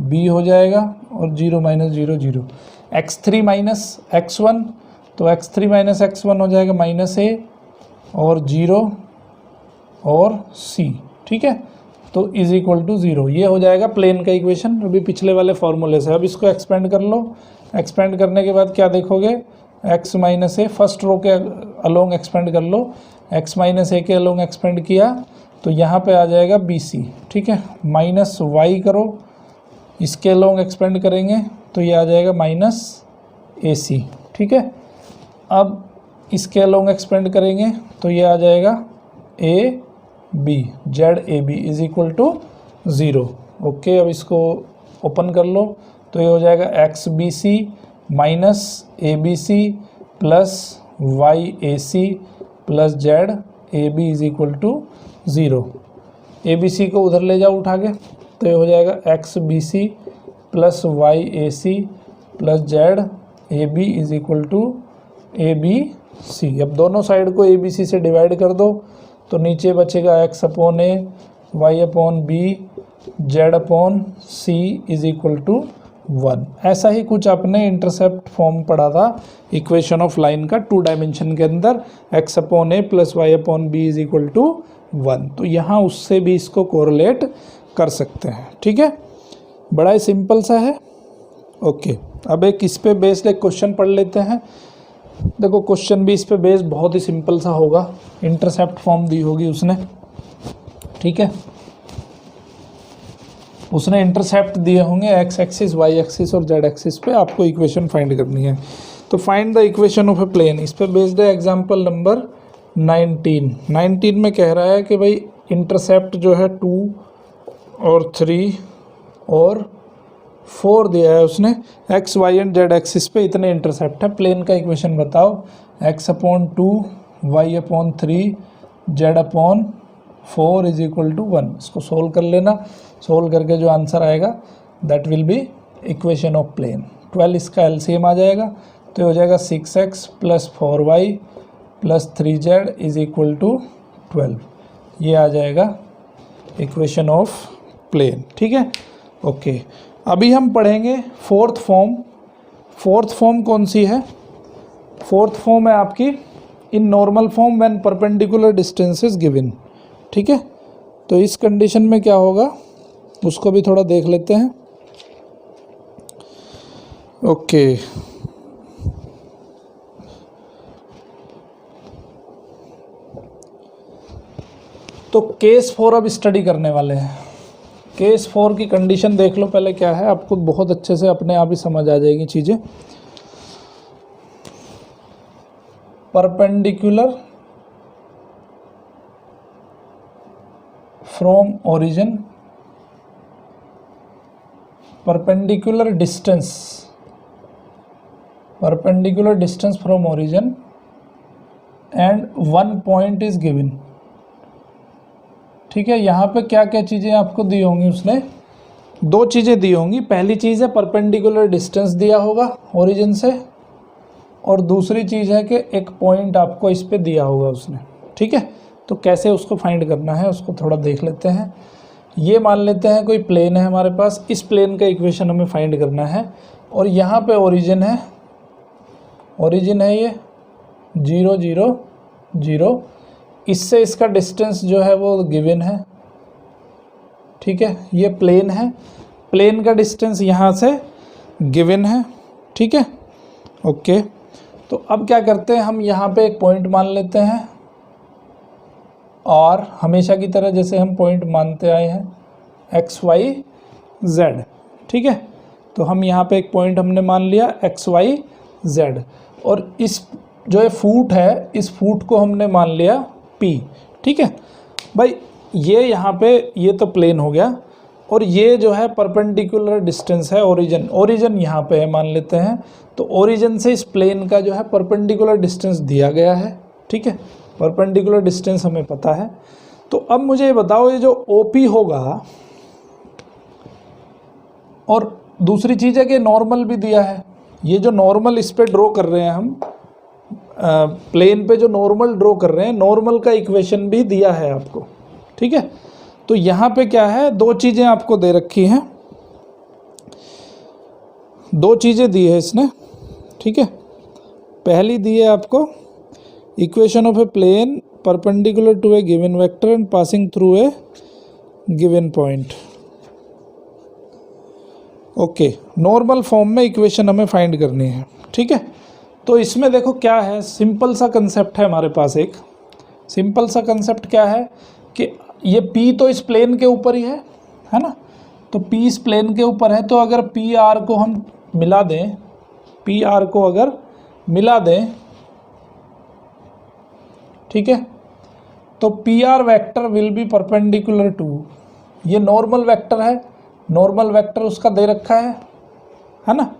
b हो जाएगा और 0 माइनस 0 0। x3 माइनस x1, तो x3 माइनस x1 हो जाएगा माइनस a और 0 और c। ठीक है, तो इज इक्वल टू 0। ये हो जाएगा प्लेन का इक्वेशन अभी पिछले वाले फॉर्मूले से। अब इसको एक्सपेंड कर लो। एक्सपेंड करने के बाद क्या देखोगे, x minus a first row के अलोंग एक्सपेंड कर लो, x माइनस a के अलोंग एक्सपेंड किया तो यहाँ पे आ जाएगा BC। ठीक है, माइनस y करो, इसके अलोंग एक्सपेंड करेंगे तो ये आ जाएगा माइनस AC। ठीक है, अब इसके अलोंग एक्सपेंड करेंगे तो ये आ जाएगा AB, ZAB is equal to 0। Okay, अब इसको ओपन कर लो तो ये हो जाएगा XBC minus ABC plus YAC plus ZAB is equal to 0। ABC को उधर ले जाओ उठा के, तो ये हो जाएगा XBC plus YAC plus ZAB is equal to ABC। अब दोनों साइड को ABC से डिवाइड कर दो तो नीचे बचेगा x upon a, y upon b, z upon c is equal to 1। ऐसा ही कुछ आपने इंटरसेप्ट फॉर्म पढ़ा था इक्वेशन ऑफ लाइन का 2 डायमेंशन के अंदर, x upon a plus y upon b is equal to 1। तो यहाँ उससे भी इसको कोरिलेट कर सकते हैं। ठीक है, बड़ा ही सिंपल सा है। ओके, अब एक इस पे बेस्ड एक क्वेश्चन पढ़ लेते हैं। देखो, क्वेश्चन भी इस पे बेस्ड बहुत ही सिंपल सा होगा, इंटरसेप्ट फॉर्म दी होगी उसने। ठीक है, उसने इंटरसेप्ट दिए होंगे एक्स एक्सिस, वाई एक्सिस और जेड एक्सिस पे, आपको इक्वेशन फाइंड करनी है। तो find the equation of a plane, इस पे बेस्ड है एग्जांपल नंबर 19 में कह रहा है कि भाई इंटरसेप्ट जो है 2 और 3 और 4 दिया है उसने, X Y and Z axis पे इतने इंटरसेप्ट है। प्लेन का इक्वेशन बताओ, x/2 y/3 z/4 is equal to 1। इसको सोल्व कर लेना, सोल्व करके जो आंसर आएगा that will be equation of plane. 12 इसका एलसीएम आ जाएगा, तो हो जाएगा 6x + 4y + 3z is equal to 12। ये आ जाएगा इक्वेशन ऑफ प्लेन। ठीक है, ओके। अभी हम पढ़ेंगे फोर्थ फॉर्म। फोर्थ फॉर्म कौन सी है? फोर्थ फॉर्म है आपकी in normal form when perpendicular distance is given. ठीक है, तो इस कंडीशन में क्या होगा उसको भी थोड़ा देख लेते हैं। ओके, तो केस 4 अब स्टडी करने वाले हैं। केस 4 की कंडीशन देख लो पहले क्या है, आपको बहुत अच्छे से अपने आप ही समझ आ जाएगी चीज़ें। Perpendicular from origin, perpendicular distance from origin and 1 point is given. ठीक है, यहाँ पे क्या क्या चीज़ें आपको दी होंगी, उसने 2 चीज़ें दी होंगी। पहली चीज़ है परपेंडिकुलर डिस्टेंस दिया होगा ओरिजिन से, और दूसरी चीज़ है कि एक पॉइंट आपको इस पे दिया होगा उसने। ठीक है, तो कैसे उसको फाइंड करना है उसको थोड़ा देख लेते हैं। ये मान लेते हैं कोई प्लेन है हमारे पास, इस प्लेन का इक्वेशन हमें फाइंड करना है, और यहाँ पे ओरिजिन है ये 0 0 0, इससे इसका डिस्टेंस जो है वो गिवन है। ठीक है, ये प्लेन है, प्लेन का डिस्टेंस यहाँ से गिवन है। ठीक है, ओके। तो अब क्या करते हैं, हम यहाँ पे एक पॉइंट मान लेते हैं, और हमेशा की तरह जैसे हम पॉइंट मानते आए हैं एक्स वाई जेड। ठीक है, तो हम यहाँ पे एक पॉइंट हमने मान लिया एक्स वाई जेड, और इस जो है फूट है, इस फूट को हमने मान लिया P। ठीक है भाई, ये यहाँ पे ये तो प्लेन हो गया, और ये जो है परपेंडिकुलर डिस्टेंस है ओरिजिन यहाँ पे है मान लेते हैं। तो ओरिजिन से इस प्लेन का जो है परपेंडिकुलर डिस्टेंस दिया गया है। ठीक है, परपेंडिकुलर डिस्टेंस हमें पता है। तो अब मुझे ये बताओ, ये जो OP होगा, और दूसरी चीज़ है कि नॉर्मल भी दिया है। ये जो नॉर्मल इस पे ड्रॉ कर रहे हैं हम, प्लेन पे जो नॉर्मल ड्रॉ कर रहे हैं, नॉर्मल का इक्वेशन भी दिया है आपको। ठीक है, तो यहाँ पे क्या है, 2 चीज़ें आपको दे रखी हैं, 2 चीज़ें दी है इसने। ठीक है, पहली दी है आपको equation of a plane perpendicular to a given vector and passing through a given point. Okay, normal form में इक्वेशन हमें फाइंड करनी है। ठीक है, तो इसमें देखो क्या है, सिंपल सा कंसेप्ट है हमारे पास। एक सिंपल सा कंसेप्ट क्या है कि ये P तो इस प्लेन के ऊपर ही है ना, तो P इस प्लेन के ऊपर है, तो अगर PR को हम मिला दें, PR को अगर मिला दें, ठीक है, तो PR vector will be perpendicular to, ये नॉर्मल वेक्टर है, नॉर्मल वेक्टर उसका दे रखा है ना,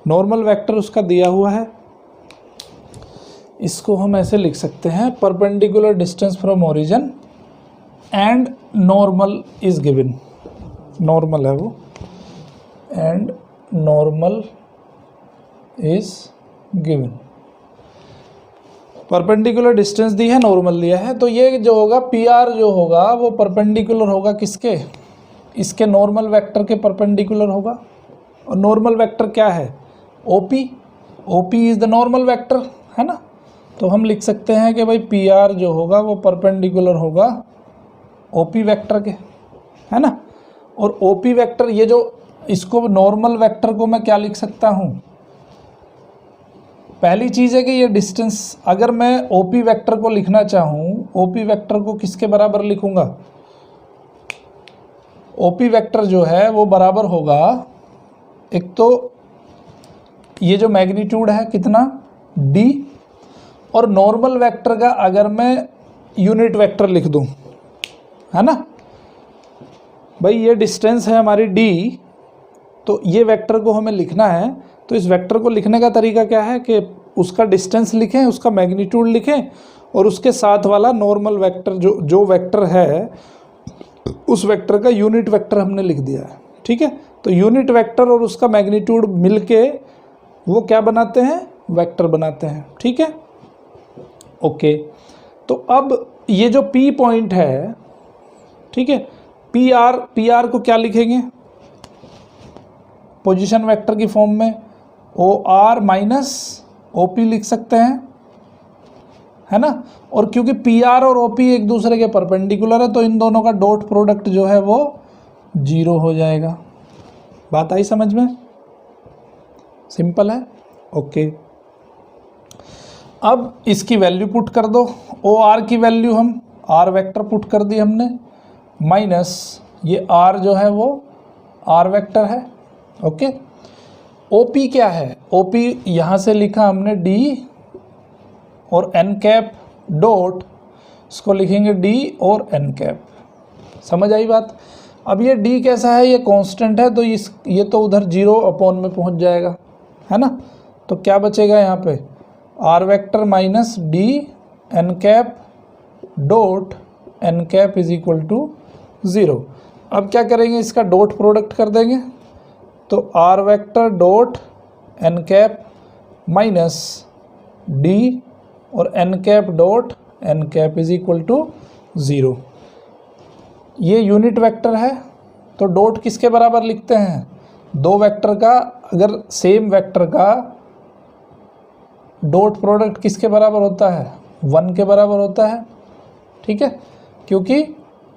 नॉर्मल वेक्टर उसका दिया हुआ है। इसको हम ऐसे लिख सकते हैं, perpendicular distance from origin and normal is given, normal है वो, and normal is given. Perpendicular distance दी है, नॉर्मल दिया है, तो ये जो होगा PR जो होगा वो परपेंडिकुलर होगा किसके, इसके नॉर्मल वेक्टर के परपेंडिकुलर होगा। और नॉर्मल वेक्टर क्या है, OP is the normal vector, है ना। तो हम लिख सकते हैं कि भाई PR जो होगा वो परपेंडिकुलर होगा OP वेक्टर के, है ना। और OP वेक्टर, ये जो इसको नॉर्मल वेक्टर को मैं क्या लिख सकता हूँ, पहली चीज़ है कि ये डिस्टेंस, अगर मैं OP वेक्टर को लिखना चाहूँ, OP वेक्टर को किसके बराबर लिखूँगा, OP वेक्टर जो है वो बराबर होगा, एक तो ये जो मैग्नीट्यूड है कितना D, और नॉर्मल वेक्टर का अगर मैं यूनिट वेक्टर लिख दूं, है ना भाई, ये डिस्टेंस है हमारी D, तो ये वेक्टर को हमें लिखना है, तो इस वेक्टर को लिखने का तरीका क्या है कि उसका डिस्टेंस लिखें, उसका मैग्नीट्यूड लिखें और उसके साथ वाला नॉर्मल वेक्टर जो वेक्टर है उस वेक्टर का यूनिट वेक्टर हमने लिख दिया है। ठीक है, तो यूनिट वेक्टर और उसका मैग्नीट्यूड मिलके वो क्या बनाते हैं, वेक्टर बनाते हैं। ठीक है, ओके। तो अब ये जो P पॉइंट है, ठीक है, पी आर को क्या लिखेंगे पोजीशन वेक्टर की फॉर्म में, O R minus O P लिख सकते हैं, है ना। और क्योंकि पी आर और ओ पी एक दूसरे के परपेंडिकुलर है तो इन दोनों का डॉट प्रोडक्ट जो है वो 0 हो जाएगा। बात आई समझ में, सिंपल है, ओके। अब इसकी वैल्यू पुट कर दो, ओ आर की वैल्यू हम आर वेक्टर पुट कर दी हमने, माइनस ये आर जो है वो आर वेक्टर है, ओके। ओपी क्या है, ओपी यहाँ से लिखा हमने डी और एन कैप डॉट, इसको लिखेंगे डी और एन कैप। समझ आई बात। अब ये डी कैसा है, ये कांस्टेंट है तो ये तो उधर 0 अपॉन में पहुँच जाएगा, है ना। तो क्या बचेगा यहाँ पे, R vector minus D N cap dot N cap is equal to 0। अब क्या करेंगे, इसका डॉट प्रोडक्ट कर देंगे, तो R vector dot N cap minus D और N cap dot N cap is equal to 0। ये यूनिट वेक्टर है तो डॉट किसके बराबर लिखते हैं, दो वेक्टर का, अगर सेम वेक्टर का डॉट प्रोडक्ट किसके बराबर होता है, 1 के बराबर होता है। ठीक है, क्योंकि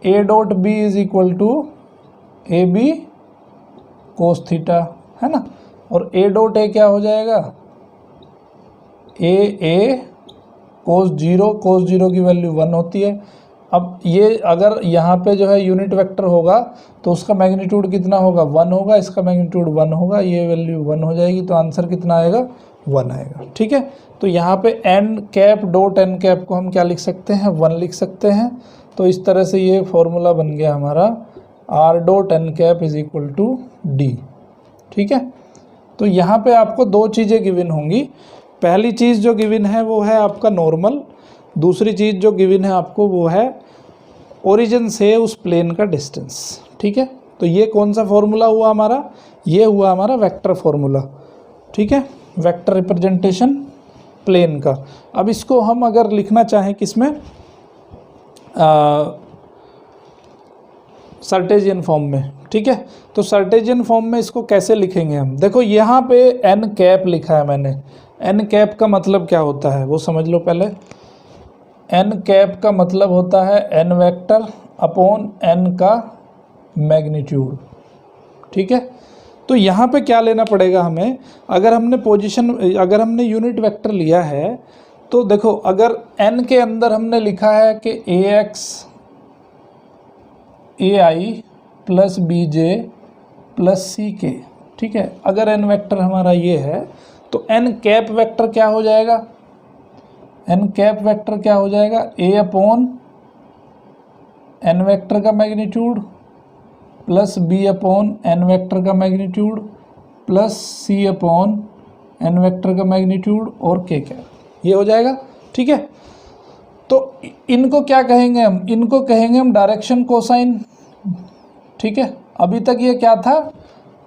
A dot B is equal to A B cos theta, है ना। और ए डॉट ए क्या हो जाएगा, ए कोस 0 की वैल्यू 1 होती है। अब ये अगर यहाँ पे जो है यूनिट वेक्टर होगा तो उसका मैग्नीट्यूड कितना होगा, 1 होगा, इसका मैग्नीट्यूड 1 होगा, ये वैल्यू 1 हो जाएगी, तो आंसर कितना आएगा, 1 आएगा। ठीक है, तो यहाँ पे N cap dot N cap को हम क्या लिख सकते हैं, 1 लिख सकते हैं। तो इस तरह से ये फॉर्मूला बन गया हमारा R dot N cap is equal to D. ठीक है, तो यहाँ पे आपको दो चीज़ें गिवन होंगी। पहली चीज़ जो गिवन है वो है आपका नॉर्मल, दूसरी चीज़ जो गिवन है आपको वो है ओरिजिन से उस प्लेन का डिस्टेंस। ठीक है, तो ये कौन सा फॉर्मूला हुआ हमारा, ये हुआ हमारा वेक्टर फॉर्मूला। ठीक है, वेक्टर रिप्रेजेंटेशन प्लेन का। अब इसको हम अगर लिखना चाहें किसमें, सर्टेजियन फॉर्म में। ठीक है, तो सर्टेजियन फॉर्म में इसको कैसे लिखेंगे हम, देखो यहाँ पे एन कैप लिखा है मैंने, एन कैप का मतलब क्या होता है वो समझ लो पहले। एन कैप का मतलब होता है एन वेक्टर अपॉन एन का मैग्नीट्यूड। ठीक है, तो यहाँ पे क्या लेना पड़ेगा हमें, अगर हमने यूनिट वेक्टर लिया है तो देखो, अगर एन के अंदर हमने लिखा है कि ए x A I plus B J plus C के, ठीक है, अगर एन वेक्टर हमारा ये है तो एन कैप वेक्टर क्या हो जाएगा, एन कैप वेक्टर क्या हो जाएगा, ए अपॉन एन वेक्टर का magnitude plus B upon N vector का magnitude plus C upon N vector का मैग्नीट्यूड और के कैप, ये हो जाएगा। ठीक है, तो इनको क्या कहेंगे हम, इनको कहेंगे हम डायरेक्शन कोसाइन। ठीक है, अभी तक ये क्या था,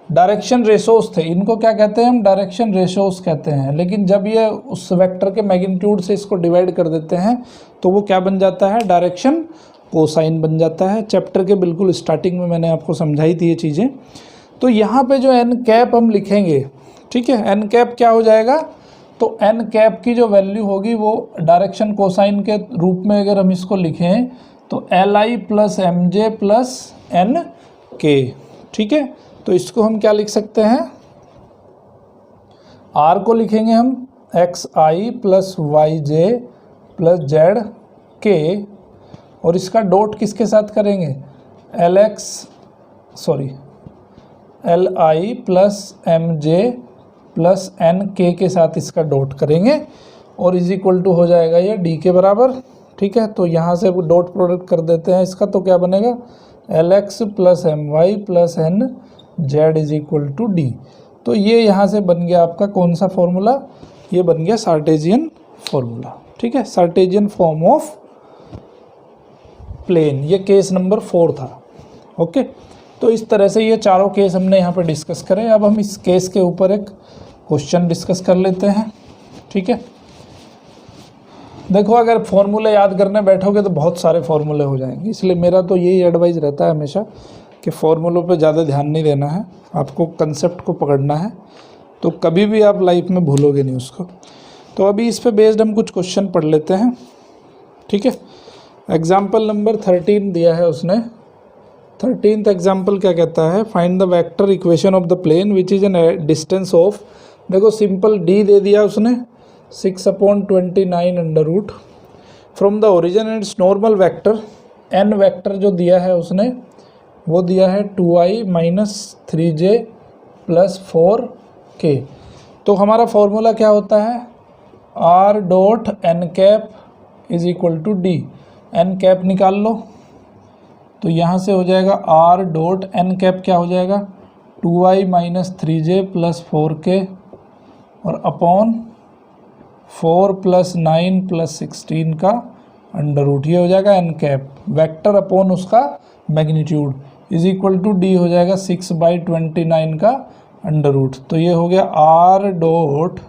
डायरेक्शन रेशोस थे, इनको क्या कहते हैं हम, डायरेक्शन रेशोस कहते हैं। लेकिन जब ये उस वेक्टर के मैग्नीट्यूड से इसको डिवाइड कर देते हैं तो वो क्या बन जाता है, डायरेक्शन कोसाइन बन जाता है। चैप्टर के बिल्कुल स्टार्टिंग में मैंने आपको समझाई थी ये चीज़ें। तो यहाँ पे जो एन कैप हम लिखेंगे, ठीक है, एन कैप क्या हो जाएगा, तो एन कैप की जो वैल्यू होगी वो डायरेक्शन कोसाइन के रूप में अगर हम इसको लिखें तो L I plus M J plus N K. ठीक है, तो इसको हम क्या लिख सकते हैं, आर को लिखेंगे हम X I plus Y J plus Z K, और इसका डॉट किसके साथ करेंगे, L I plus M J plus N K साथ इसका डॉट करेंगे और इज इक्वल टू हो जाएगा ये डी के बराबर। ठीक है, तो यहाँ से डॉट प्रोडक्ट कर देते हैं इसका, तो क्या बनेगा, L X plus M Y plus N Z is equal to D. तो ये यहाँ से बन गया आपका कौन सा फॉर्मूला, ये बन गया कार्टेशियन फॉर्मूला। ठीक है, कार्टेशियन फॉर्म ऑफ प्लेन, ये केस नंबर 4 था। ओके, तो इस तरह से ये चारों केस हमने यहाँ पे डिस्कस करे। अब हम इस केस के ऊपर एक क्वेश्चन डिस्कस कर लेते हैं। ठीक है, देखो अगर फॉर्मूले याद करने बैठोगे तो बहुत सारे फॉर्मूले हो जाएंगे, इसलिए मेरा तो यही एडवाइस रहता है हमेशा कि फ़ॉर्मूलों पे ज़्यादा ध्यान नहीं देना है, आपको कंसेप्ट को पकड़ना है, तो कभी भी आप लाइफ में भूलोगे नहीं उसको। तो अभी इस पे बेस्ड हम कुछ क्वेश्चन पढ़ लेते हैं। ठीक है, एग्जाम्पल नंबर 13 दिया है उसने। 13th एग्जाम्पल क्या कहता है, find the vector equation of the plane which is an distance of, देखो सिंपल डी दे दिया उसने 6/29 under root from the origin and it's normal vector. N vector जो दिया है उसने वो दिया है 2i minus 3j plus 4k। तो हमारा फॉर्मूला क्या होता है, r dot N cap is equal to D. N cap निकाल लो, तो यहाँ से हो जाएगा r डॉट एन कैप क्या हो जाएगा 2i minus 3j plus 4k और अपॉन 4 प्लस 9 प्लस 16 का अंडर रूट, ये हो जाएगा एन कैप। वेक्टर अपॉन उसका magnitude is equal to d हो जाएगा 6/29 का अंडर रूट। तो ये हो गया r डॉट,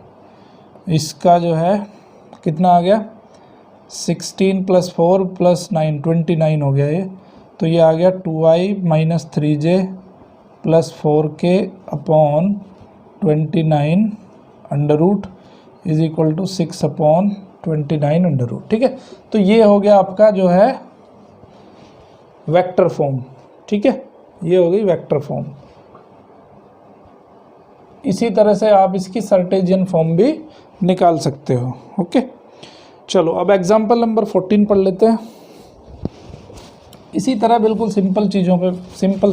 इसका जो है कितना आ गया 16 प्लस 4 प्लस 9 29 हो गया ये। तो ये आ गया 2i minus 3j plus 4k upon 29 under root is equal to 6/29 under root. ठीक है, तो ये हो गया आपका जो है वेक्टर फॉर्म। ठीक है, ये हो गई वेक्टर फॉर्म। इसी तरह से आप इसकी कार्टेशियन फॉर्म भी निकाल सकते हो। ओके, चलो अब एग्जांपल नंबर 14 पढ़ लेते हैं। इसी तरह बिल्कुल सिंपल चीज़ों पे सिंपल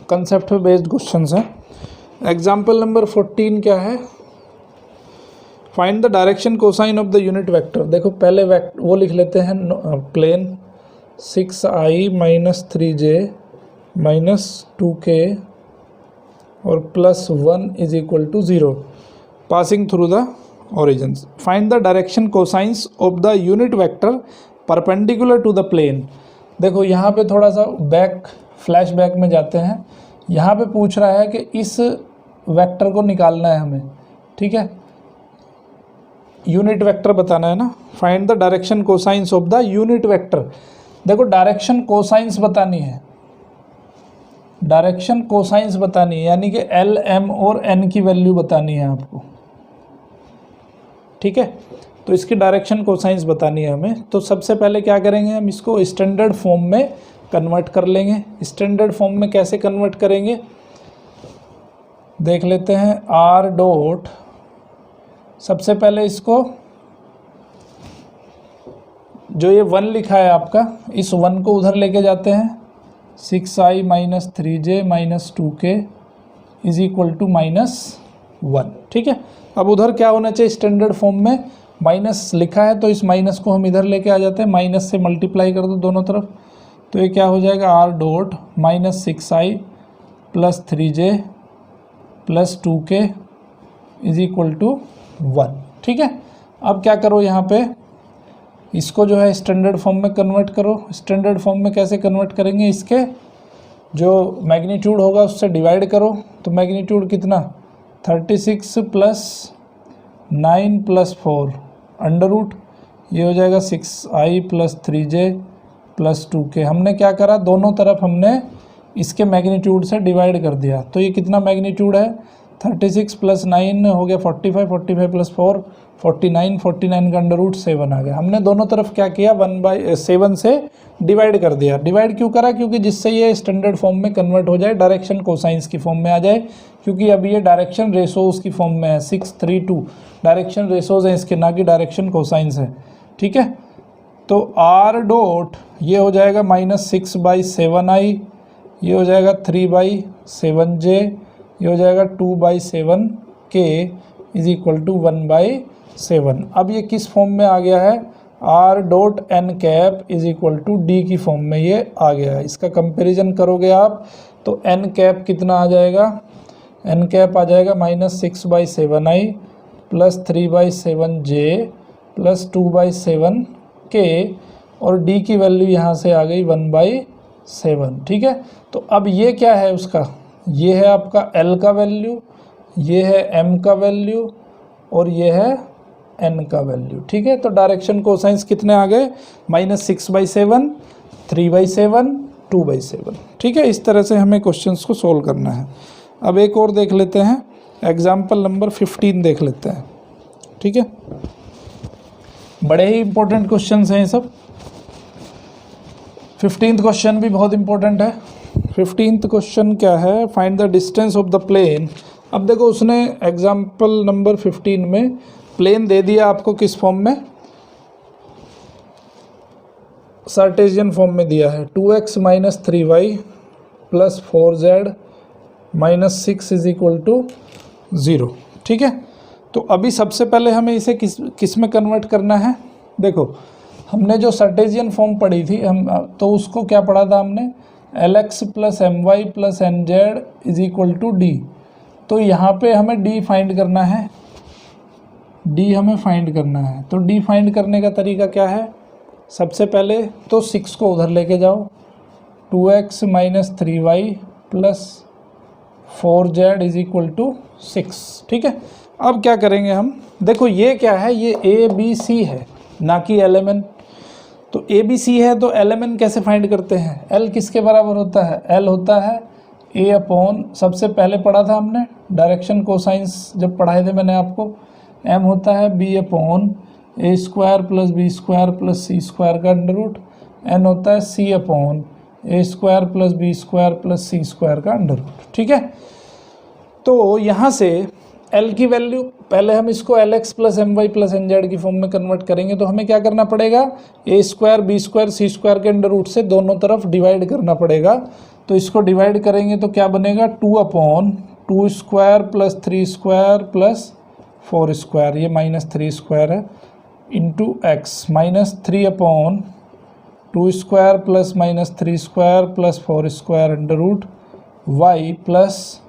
कंसेप्ट पे बेस्ड क्वेश्चंस हैं। एग्जांपल नंबर 14 क्या है, find the direction cosine of the unit vector. देखो पहले वो लिख लेते हैं plane 6i minus 3j minus 2k और plus 1 is equal to 0 passing through the origins. Find the direction cosines of the unit vector perpendicular to the plane. देखो यहाँ पे थोड़ा सा फ्लैशबैक में जाते हैं। यहाँ पे पूछ रहा है कि इस वेक्टर को निकालना है हमें। ठीक है, यूनिट वेक्टर बताना है ना। Find the direction cosines of the unit vector. देखो डायरेक्शन कोसाइंस बतानी है, डायरेक्शन कोसाइंस बतानी है, यानी कि एल एम और एन की वैल्यू बतानी है आपको। ठीक है, तो इसकी डायरेक्शन कोसाइंस बतानी है हमें। तो सबसे पहले क्या करेंगे, हम इसको स्टैंडर्ड फॉर्म में कन्वर्ट कर लेंगे। स्टैंडर्ड फॉर्म में कैसे कन्वर्ट करेंगे देख लेते हैं। आर डॉट, सबसे पहले इसको जो ये 1 लिखा है आपका, इस 1 को उधर लेके जाते हैं। 6i minus 3j minus 2k is equal to -1। ठीक है, अब उधर क्या होना चाहिए, स्टैंडर्ड फॉर्म में माइनस लिखा है तो इस माइनस को हम इधर लेके आ जाते हैं। माइनस से मल्टीप्लाई कर दो दोनों तरफ, तो ये क्या हो जाएगा r dot minus 6i plus 3j plus 2k is equal to 1। ठीक है, अब क्या करो, यहाँ पे इसको जो है स्टैंडर्ड फॉर्म में कन्वर्ट करो। स्टैंडर्ड फॉर्म में कैसे कन्वर्ट करेंगे, इसके जो मैग्नीट्यूड होगा उससे डिवाइड करो। तो मैग्नीट्यूड कितना 36 प्लस 9 प्लस 4 अंडर रूट, ये हो जाएगा 6i plus 3j plus 2k। हमने क्या करा, दोनों तरफ हमने इसके मैग्नीट्यूड से डिवाइड कर दिया। तो ये कितना मैग्नीट्यूड है 36 प्लस 9 हो गया 45, 45 प्लस 4 49, 49 का अंडर रूट 7 आ गया। हमने दोनों तरफ क्या किया 1/7 से डिवाइड कर दिया। डिवाइड क्यों करा, क्योंकि जिससे ये स्टैंडर्ड फॉर्म में कन्वर्ट हो जाए, डायरेक्शन कोसाइंस की फॉर्म में आ जाए। क्योंकि अभी ये डायरेक्शन रेशोज की फॉर्म में है, 6, 3, 2 डायरेक्शन रेशोज हैं इसके, ना कि डायरेक्शन कोसाइंस है। ठीक है, तो आर डॉट ये हो जाएगा -6/7i, ये हो जाएगा 3/7j, ये हो जाएगा 2/7k इज इक्वल टू 1/7। अब ये किस फॉर्म में आ गया है, r dot N cap is equal to d की फॉर्म में ये आ गया है। इसका कंपैरिजन करोगे आप तो एन कैप कितना आ जाएगा, एन कैप आ जाएगा -6/7i plus 3/7j plus 2/7k और d की वैल्यू यहाँ से आ गई 1/7। ठीक है, तो अब ये क्या है उसका, ये है आपका l का वैल्यू, ये है m का वैल्यू और ये है n का वैल्यू। ठीक है, तो डायरेक्शन कोसाइंस कितने आ गए, -6/7, 3/7, 2/7। ठीक है, इस तरह से हमें क्वेश्चंस को सोल्व करना है। अब एक और देख लेते हैं, एग्जाम्पल नंबर 15 देख लेते हैं। ठीक है, बड़े ही इंपॉर्टेंट क्वेश्चंस हैं ये सब। 15th क्वेश्चन भी बहुत इंपॉर्टेंट है। 15th क्वेश्चन क्या है, find the distance of the plane. अब देखो उसने एग्जाम्पल नंबर 15 में प्लेन दे दिया आपको किस फॉर्म में, कार्टेशियन फॉर्म में दिया है, 2x - 3y plus 4z - 6 is equal to 0। ठीक है, तो अभी सबसे पहले हमें इसे किस में कन्वर्ट करना है। देखो हमने जो कार्टेशियन फॉर्म पढ़ी थी हम, तो उसको क्या पढ़ा था हमने, Lx + My + Nz is equal to d। तो यहाँ पे हमें d फाइंड करना है, d हमें फाइंड करना है। तो d फाइंड करने का तरीका क्या है, सबसे पहले तो 6 को उधर लेके जाओ, 2x - 3y plus 4z is equal to 6। ठीक है, अब क्या करेंगे हम, देखो ये क्या है, ये ABC है ना कि LMN। तो ABC है तो LMN कैसे फाइंड करते हैं, L किसके बराबर होता है, L होता है A/, सबसे पहले पढ़ा था हमने डायरेक्शन कोसाइंस जब पढ़ाए थे मैंने आपको, M होता है B/A² + B² + C² का अंडर रूट, N होता है C/A² + B² + C² का अंडर रूट। ठीक है, तो यहाँ से L की वैल्यू, पहले हम इसको Lx + My + Nz की फॉर्म में कन्वर्ट करेंगे तो हमें क्या करना पड़ेगा, A² B² C² के अंडर रूट से दोनों तरफ डिवाइड करना पड़ेगा। तो इसको डिवाइड करेंगे तो क्या बनेगा, 2/2² + 3² + 4², ये -3² है, into x -3/2² + -3² + 4² under root y plus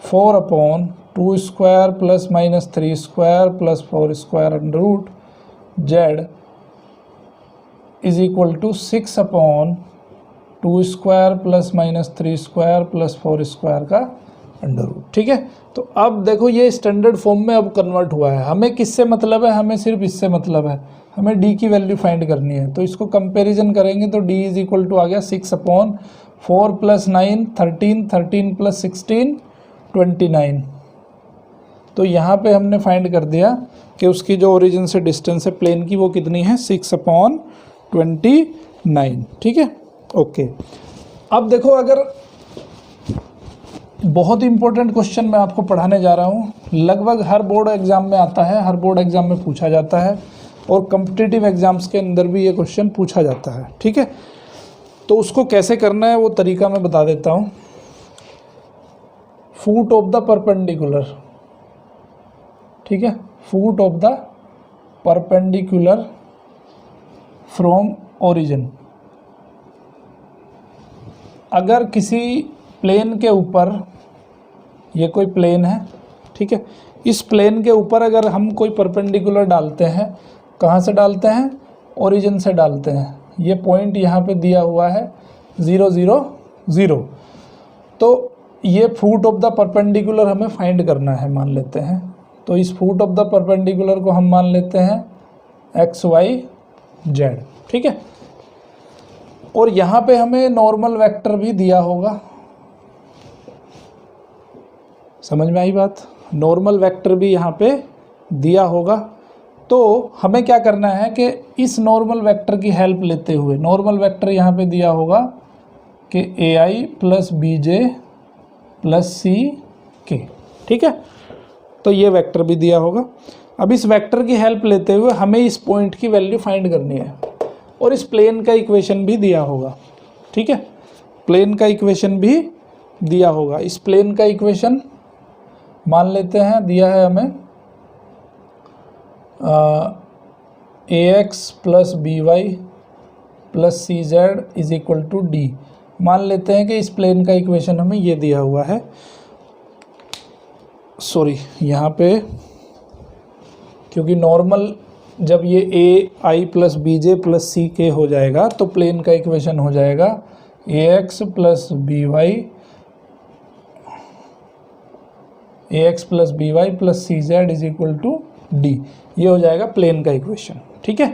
4/2² + -3² + 4² under root z is equal to 6/2² + -3² + 4² का अंडर रूट। ठीक है, तो अब देखो ये स्टैंडर्ड फॉर्म में अब कन्वर्ट हुआ है। हमें किससे मतलब है, हमें सिर्फ इससे मतलब है, हमें d की वैल्यू फाइंड करनी है। तो इसको कंपैरिजन करेंगे तो d इज इक्वल टू आ गया 6/4 + 9 13, 13 + 16 29। तो यहाँ पे हमने फाइंड कर दिया कि उसकी जो ओरिजिन से डिस्टेंस है प्लेन की वो कितनी है, 6/29। ठीक है, ओके। अब देखो अगर बहुत इंपॉर्टेंट क्वेश्चन मैं आपको पढ़ाने जा रहा हूँ, लगभग हर बोर्ड एग्ज़ाम में आता है, हर बोर्ड एग्ज़ाम में पूछा जाता है और कॉम्पिटिटिव एग्ज़ाम्स के अंदर भी ये क्वेश्चन पूछा जाता है। ठीक है, तो उसको कैसे करना है वो तरीका मैं बता देता हूँ। फुट ऑफ द परपेंडिकुलर, ठीक है, foot of the perpendicular from origin. अगर किसी प्लेन के ऊपर, ये कोई प्लेन है, ठीक है, इस प्लेन के ऊपर अगर हम कोई परपेंडिकुलर डालते हैं, कहाँ से डालते हैं, ओरिजिन से डालते हैं। ये पॉइंट यहाँ पे दिया हुआ है 0 0 0। तो ये फुट ऑफ द परपेंडिकुलर हमें फाइंड करना है, मान लेते हैं। तो इस फुट ऑफ द परपेंडिकुलर को हम मान लेते हैं XYZ। ठीक है, और यहाँ पे हमें नॉर्मल वेक्टर भी दिया होगा, समझ में आई बात, नॉर्मल वेक्टर भी यहाँ पे दिया होगा। तो हमें क्या करना है कि इस नॉर्मल वेक्टर की हेल्प लेते हुए, नॉर्मल वेक्टर यहाँ पे दिया होगा कि AI + BJ + CK। ठीक है, तो ये वेक्टर भी दिया होगा। अब इस वेक्टर की हेल्प लेते हुए हमें इस पॉइंट की वैल्यू फाइंड करनी है और इस प्लेन का इक्वेशन भी दिया होगा। ठीक है, प्लेन का इक्वेशन भी दिया होगा। इस प्लेन का इक्वेशन मान लेते हैं दिया है हमें A X plus B Y plus C Z is equal to D. मान लेते हैं कि इस प्लेन का इक्वेशन हमें ये दिया हुआ है, सॉरी यहाँ पे क्योंकि नॉर्मल जब ये A I plus B J plus C K हो जाएगा तो प्लेन का इक्वेशन हो जाएगा A X plus B Y plus C Z is equal to D. ये हो जाएगा प्लेन का इक्वेशन। ठीक है,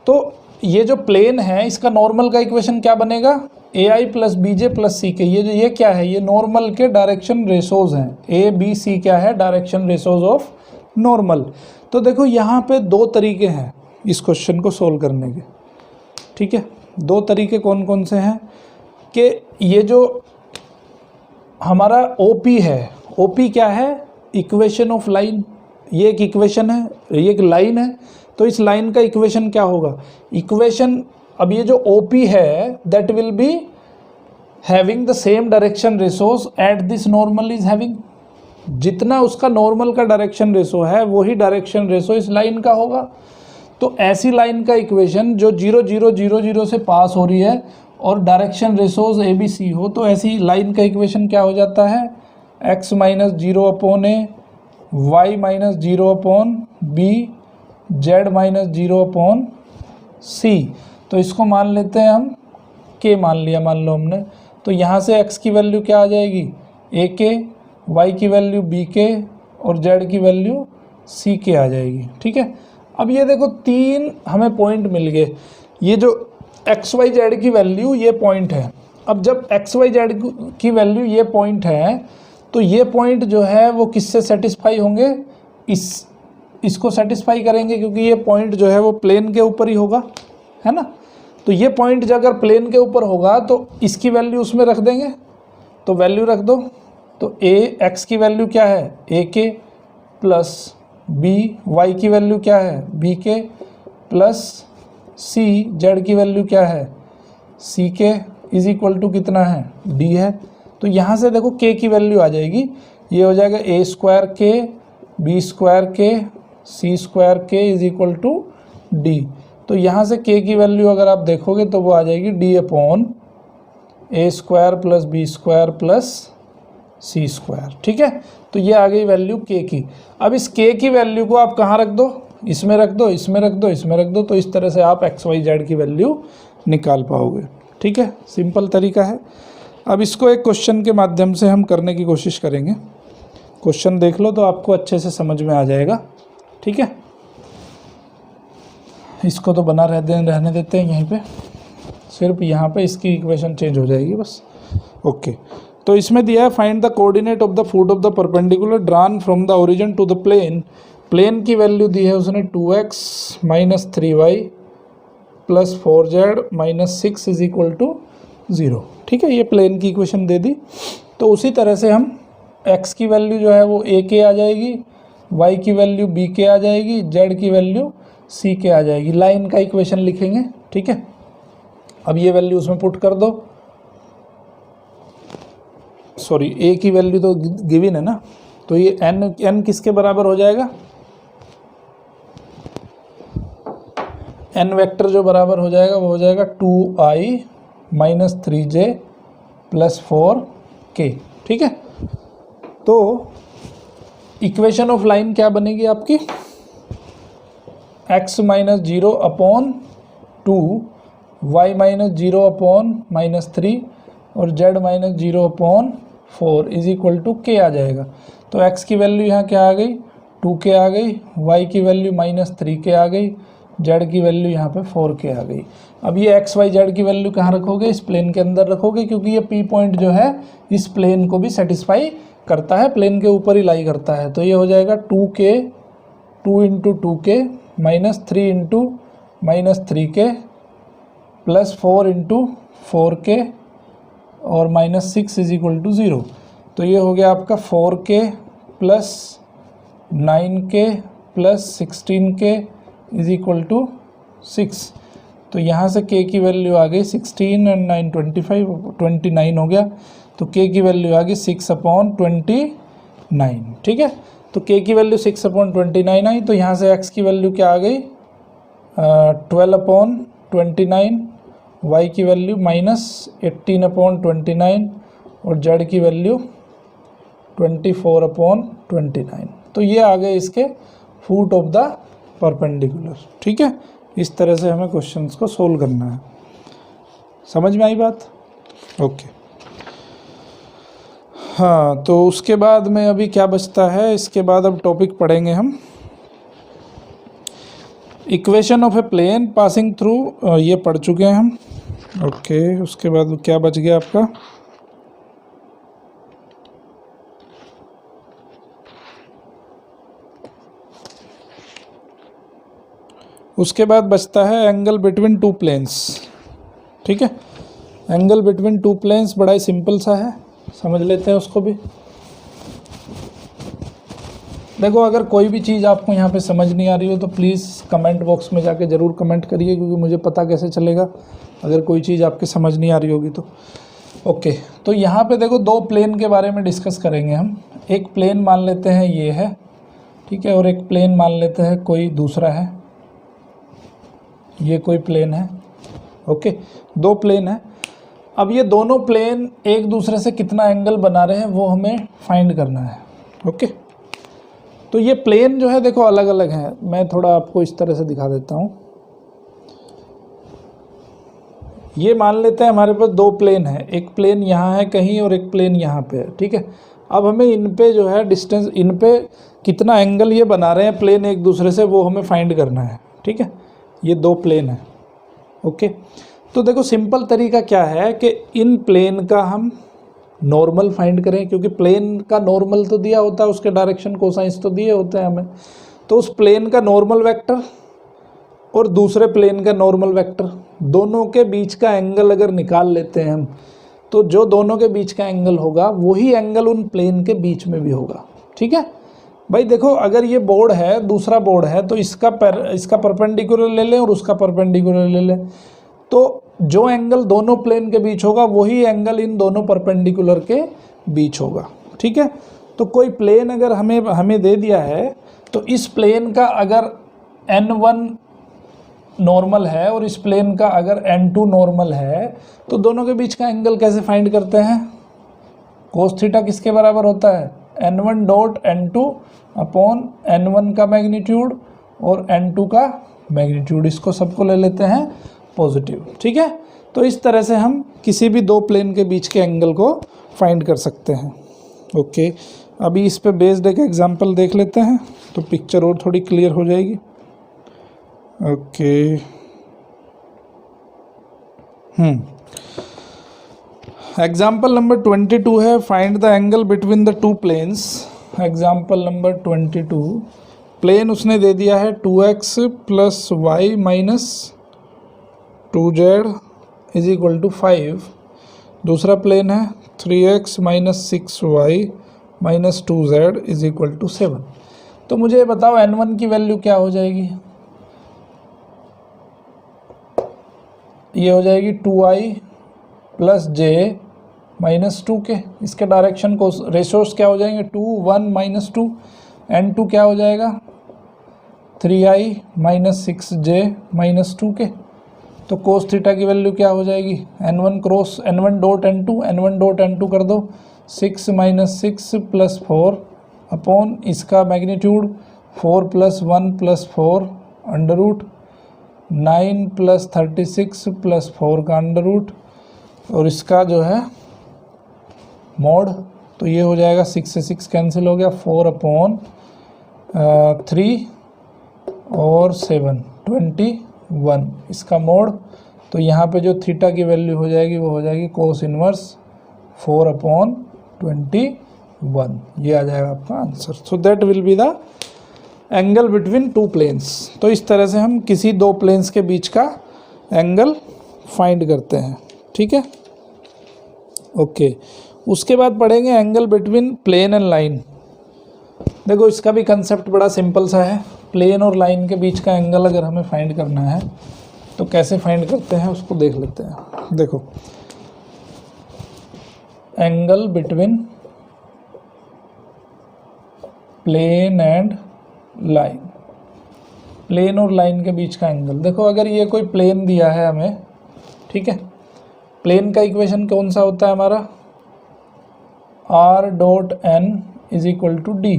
तो ये जो प्लेन है इसका नॉर्मल का इक्वेशन क्या बनेगा, ए I plus B J plus C के। ये क्या है, ये नॉर्मल के डायरेक्शन रेशोज हैं। ए बी सी क्या है, डायरेक्शन रेशोज ऑफ नॉर्मल। तो देखो यहाँ पे दो तरीके हैं इस क्वेश्चन को सोल्व करने के। ठीक है, दो तरीके कौन कौन से हैं कि ये जो हमारा ओपी है, ओपी क्या है, इक्वेशन ऑफ लाइन। ये एक इक्वेशन है, ये एक लाइन है, तो इस लाइन का इक्वेशन क्या होगा, इक्वेशन। अब ये जो ओपी है that will be having the same direction ratios at this normal is having. जितना उसका नॉर्मल का डायरेक्शन रेशो है वही डायरेक्शन रेशो इस लाइन का होगा। तो ऐसी लाइन का इक्वेशन जो 0 0 0 0 से पास हो रही है और direction ratios a b c हो, तो ऐसी लाइन का इक्वेशन क्या हो जाता है, x minus 0 upon A, Y minus 0 upon B, Z minus 0 upon C. तो इसको मान लेते हैं हम k मान लिया, मान लो हमने। तो यहाँ से x की वैल्यू क्या आ जाएगी, ए के, y की वैल्यू बी के और z की वैल्यू सी के आ जाएगी। ठीक है, अब ये देखो तीन हमें पॉइंट मिल गए। ये जो एक्स वाई जेड की वैल्यू ये पॉइंट है। अब जब एक्स वाई जेड की वैल्यू ये पॉइंट है तो ये पॉइंट जो है वो किससे सेटिस्फाई होंगे, इसको सेटिस्फाई करेंगे क्योंकि ये पॉइंट जो है वो प्लेन के ऊपर ही होगा, है ना। तो ये पॉइंट जो अगर प्लेन के ऊपर होगा तो इसकी वैल्यू उसमें रख देंगे, तो वैल्यू रख दो। तो ए एक्स की वैल्यू क्या है, ए के प्लस बी वाई की वैल्यू क्या है, बी के प्लस सी जेड की वैल्यू क्या है, सी के इज इक्वल टू कितना है, डी है। तो यहाँ से देखो के की वैल्यू आ जाएगी, ये हो जाएगा ए स्क्वायर के, बी स्क्वायर के, सी स्क्वायर के इज इक्वल टू डी। तो यहाँ से के की वैल्यू अगर आप देखोगे तो वो आ जाएगी D upon A square plus B square plus C square. ठीक है, तो ये आ गई वैल्यू के की। अब इस के की वैल्यू को आप कहाँ रख दो, इसमें रख दो, इसमें रख दो, इसमें रख दो। तो इस तरह से आप एक्स वाई जेड की वैल्यू निकाल पाओगे। ठीक है, सिंपल तरीका है। अब इसको एक क्वेश्चन के माध्यम से हम करने की कोशिश करेंगे। क्वेश्चन देख लो तो आपको अच्छे से समझ में आ जाएगा। ठीक है, इसको तो बना रहने देते हैं यहीं पे, सिर्फ यहाँ पे इसकी इक्वेशन चेंज हो जाएगी बस। ओके, तो इसमें दिया है find the coordinate of the foot of the perpendicular drawn from the origin to the plane. Plane की वैल्यू दी है उसने 2x minus 3y plus 4z minus 6 is equal to 0। ठीक है, ये प्लेन की इक्वेशन दे दी। तो उसी तरह से हम x की वैल्यू जो है वो a के आ जाएगी, y की वैल्यू b के आ जाएगी, z की वैल्यू c के आ जाएगी। लाइन का इक्वेशन लिखेंगे। ठीक है, अब ये वैल्यू उसमें पुट कर दो। सॉरी, a की वैल्यू तो गिवन है ना, तो ये n किसके बराबर हो जाएगा, n वेक्टर जो बराबर हो जाएगा वो हो जाएगा 2i minus 3j plus 4k। ठीक है, तो इक्वेशन ऑफ लाइन क्या बनेगी आपकी, x minus 0 upon 2, y minus 0 upon minus 3 और z minus 0 upon 4 is equal to k आ जाएगा। तो x की वैल्यू यहाँ क्या आ गई, 2k आ गई, y की वैल्यू माइनस 3k आ गई, z की वैल्यू यहाँ पे 4k आ गई। अब ये x y z की वैल्यू कहाँ रखोगे, इस प्लेन के अंदर रखोगे, क्योंकि ये p पॉइंट जो है इस प्लेन को भी सेटिस्फाई करता है, प्लेन के ऊपर ही लाई करता है। तो ये हो जाएगा 2k 2 into 2k minus 3 into minus 3k plus 4 into 4k और माइनस 6 इज इक्वल टू 0। तो ये हो गया आपका 4k plus 9k plus 16k is equal to 6। तो यहाँ से k की वैल्यू आ गई 16 और 9 29 हो गया। तो k की वैल्यू आ गई 6 अपॉन 29। ठीक है, तो k की वैल्यू 6 अपॉन 29 आई। तो यहाँ से x की वैल्यू क्या आ गई, 12/29, y की वैल्यू -18/29 और z की वैल्यू 24/29। तो ये आ गए इसके फुट ऑफ द परपेंडिकुलर। ठीक है, इस तरह से हमें क्वेश्चंस को सोल्व करना है। समझ में आई बात? ओके। हाँ, तो उसके बाद में अभी क्या बचता है, इसके बाद अब टॉपिक पढ़ेंगे हम equation of a plane passing through, ये पढ़ चुके हैं हम। ओके, उसके बाद क्या बच गया आपका, उसके बाद बचता है एंगल बिटवीन टू प्लेन्स। ठीक है, एंगल बिटवीन टू प्लेन्स बड़ा ही सिंपल सा है, समझ लेते हैं उसको भी। देखो, अगर कोई भी चीज़ आपको यहाँ पे समझ नहीं आ रही हो तो प्लीज़ कमेंट बॉक्स में जाके ज़रूर कमेंट करिए, क्योंकि मुझे पता कैसे चलेगा अगर कोई चीज़ आपके समझ नहीं आ रही होगी तो। ओके, तो यहाँ पे देखो दो प्लेन के बारे में डिस्कस करेंगे हम। एक प्लेन मान लेते हैं ये है, ठीक है, और एक प्लेन मान लेते हैं कोई दूसरा है, ये कोई प्लेन है। ओके, दो प्लेन है। अब ये दोनों प्लेन एक दूसरे से कितना एंगल बना रहे हैं वो हमें फाइंड करना है। ओके, तो ये प्लेन जो है देखो अलग अलग है, मैं थोड़ा आपको इस तरह से दिखा देता हूँ। ये मान लेते हैं हमारे पास दो प्लेन है, एक प्लेन यहाँ है कहीं और एक प्लेन यहाँ पे है। ठीक है, अब हमें इन पे जो है डिस्टेंस, इन पे कितना एंगल ये बना रहे हैं प्लेन एक दूसरे से, वो हमें फाइंड करना है। ठीक है, ये दो प्लेन है। ओके, तो देखो सिंपल तरीका क्या है कि इन प्लेन का हम नॉर्मल फाइंड करें, क्योंकि प्लेन का नॉर्मल तो दिया होता है, उसके डायरेक्शन कोसाइंस तो दिए होते हैं हमें। तो उस प्लेन का नॉर्मल वेक्टर और दूसरे प्लेन का नॉर्मल वेक्टर, दोनों के बीच का एंगल अगर निकाल लेते हैं हम, तो जो दोनों के बीच का एंगल होगा वही एंगल उन प्लेन के बीच में भी होगा। ठीक है भाई, देखो अगर ये बोर्ड है, दूसरा बोर्ड है, तो इसका परपेंडिकुलर ले लें और उसका परपेंडिकुलर ले लें, तो जो एंगल दोनों प्लेन के बीच होगा वही एंगल इन दोनों परपेंडिकुलर के बीच होगा। ठीक है, तो कोई प्लेन अगर हमें दे दिया है, तो इस प्लेन का अगर n1 नॉर्मल है और इस प्लेन का अगर n2 नॉर्मल है, तो दोनों के बीच का एंगल कैसे फाइंड करते हैं? कोस थीटा किसके बराबर होता है? n1 dot n2 upon n1 का मैग्नीट्यूड और n2 का मैग्नीट्यूड, इसको सबको ले लेते हैं पॉजिटिव। ठीक है, तो इस तरह से हम किसी भी दो प्लेन के बीच के एंगल को फाइंड कर सकते हैं। ओके, अभी इस पे बेस्ड एक एग्जांपल देख लेते हैं तो पिक्चर और थोड़ी क्लियर हो जाएगी। ओके, एग्जाम्पल नंबर 22 है, find the angle between the two planes. Example number 22, plane उसने दे दिया है 2x plus y minus 2z is equal to 5। दूसरा प्लेन है 3x minus 6y minus 2z is equal to 7। तो मुझे बताओ n1 की वैल्यू क्या हो जाएगी? ये हो जाएगी 2i प्लस जे माइनस 2k। इसके डायरेक्शन को रेशोस क्या हो जाएंगे? 2 1 माइनस 2। n2 क्या हो जाएगा? 3i minus 6j minus 2k। तो कोस थीटा की वैल्यू क्या हो जाएगी? n1 cross n1 dot n2 कर दो, 6 माइनस 6 प्लस 4 अपॉन इसका magnitude 4 plus 1 plus 4 under root 9 plus 36 plus 4 का अंडर रूट, और इसका जो है मॉड, तो ये हो जाएगा 6 से 6 कैंसिल हो गया, 4 अपॉन 3 और 7 21 इसका मोड। तो यहाँ पे जो थीटा की वैल्यू हो जाएगी वो हो जाएगी कोस इनवर्स 4 अपॉन 21। ये आ जाएगा आपका answer. So that will be the angle between two planes. तो इस तरह से हम किसी दो प्लेन्स के बीच का एंगल फाइंड करते हैं। ठीक है, ओके। उसके बाद पढ़ेंगे angle between plane and line. देखो इसका भी कंसेप्ट बड़ा सिंपल सा है। प्लेन और लाइन के बीच का एंगल अगर हमें फाइंड करना है तो कैसे फाइंड करते हैं उसको देख लेते हैं। देखो angle between plane and line, plane और लाइन के बीच का एंगल। देखो अगर ये कोई प्लेन दिया है हमें, ठीक है, प्लेन का इक्वेशन कौन सा होता है हमारा, r dot n is equal to D,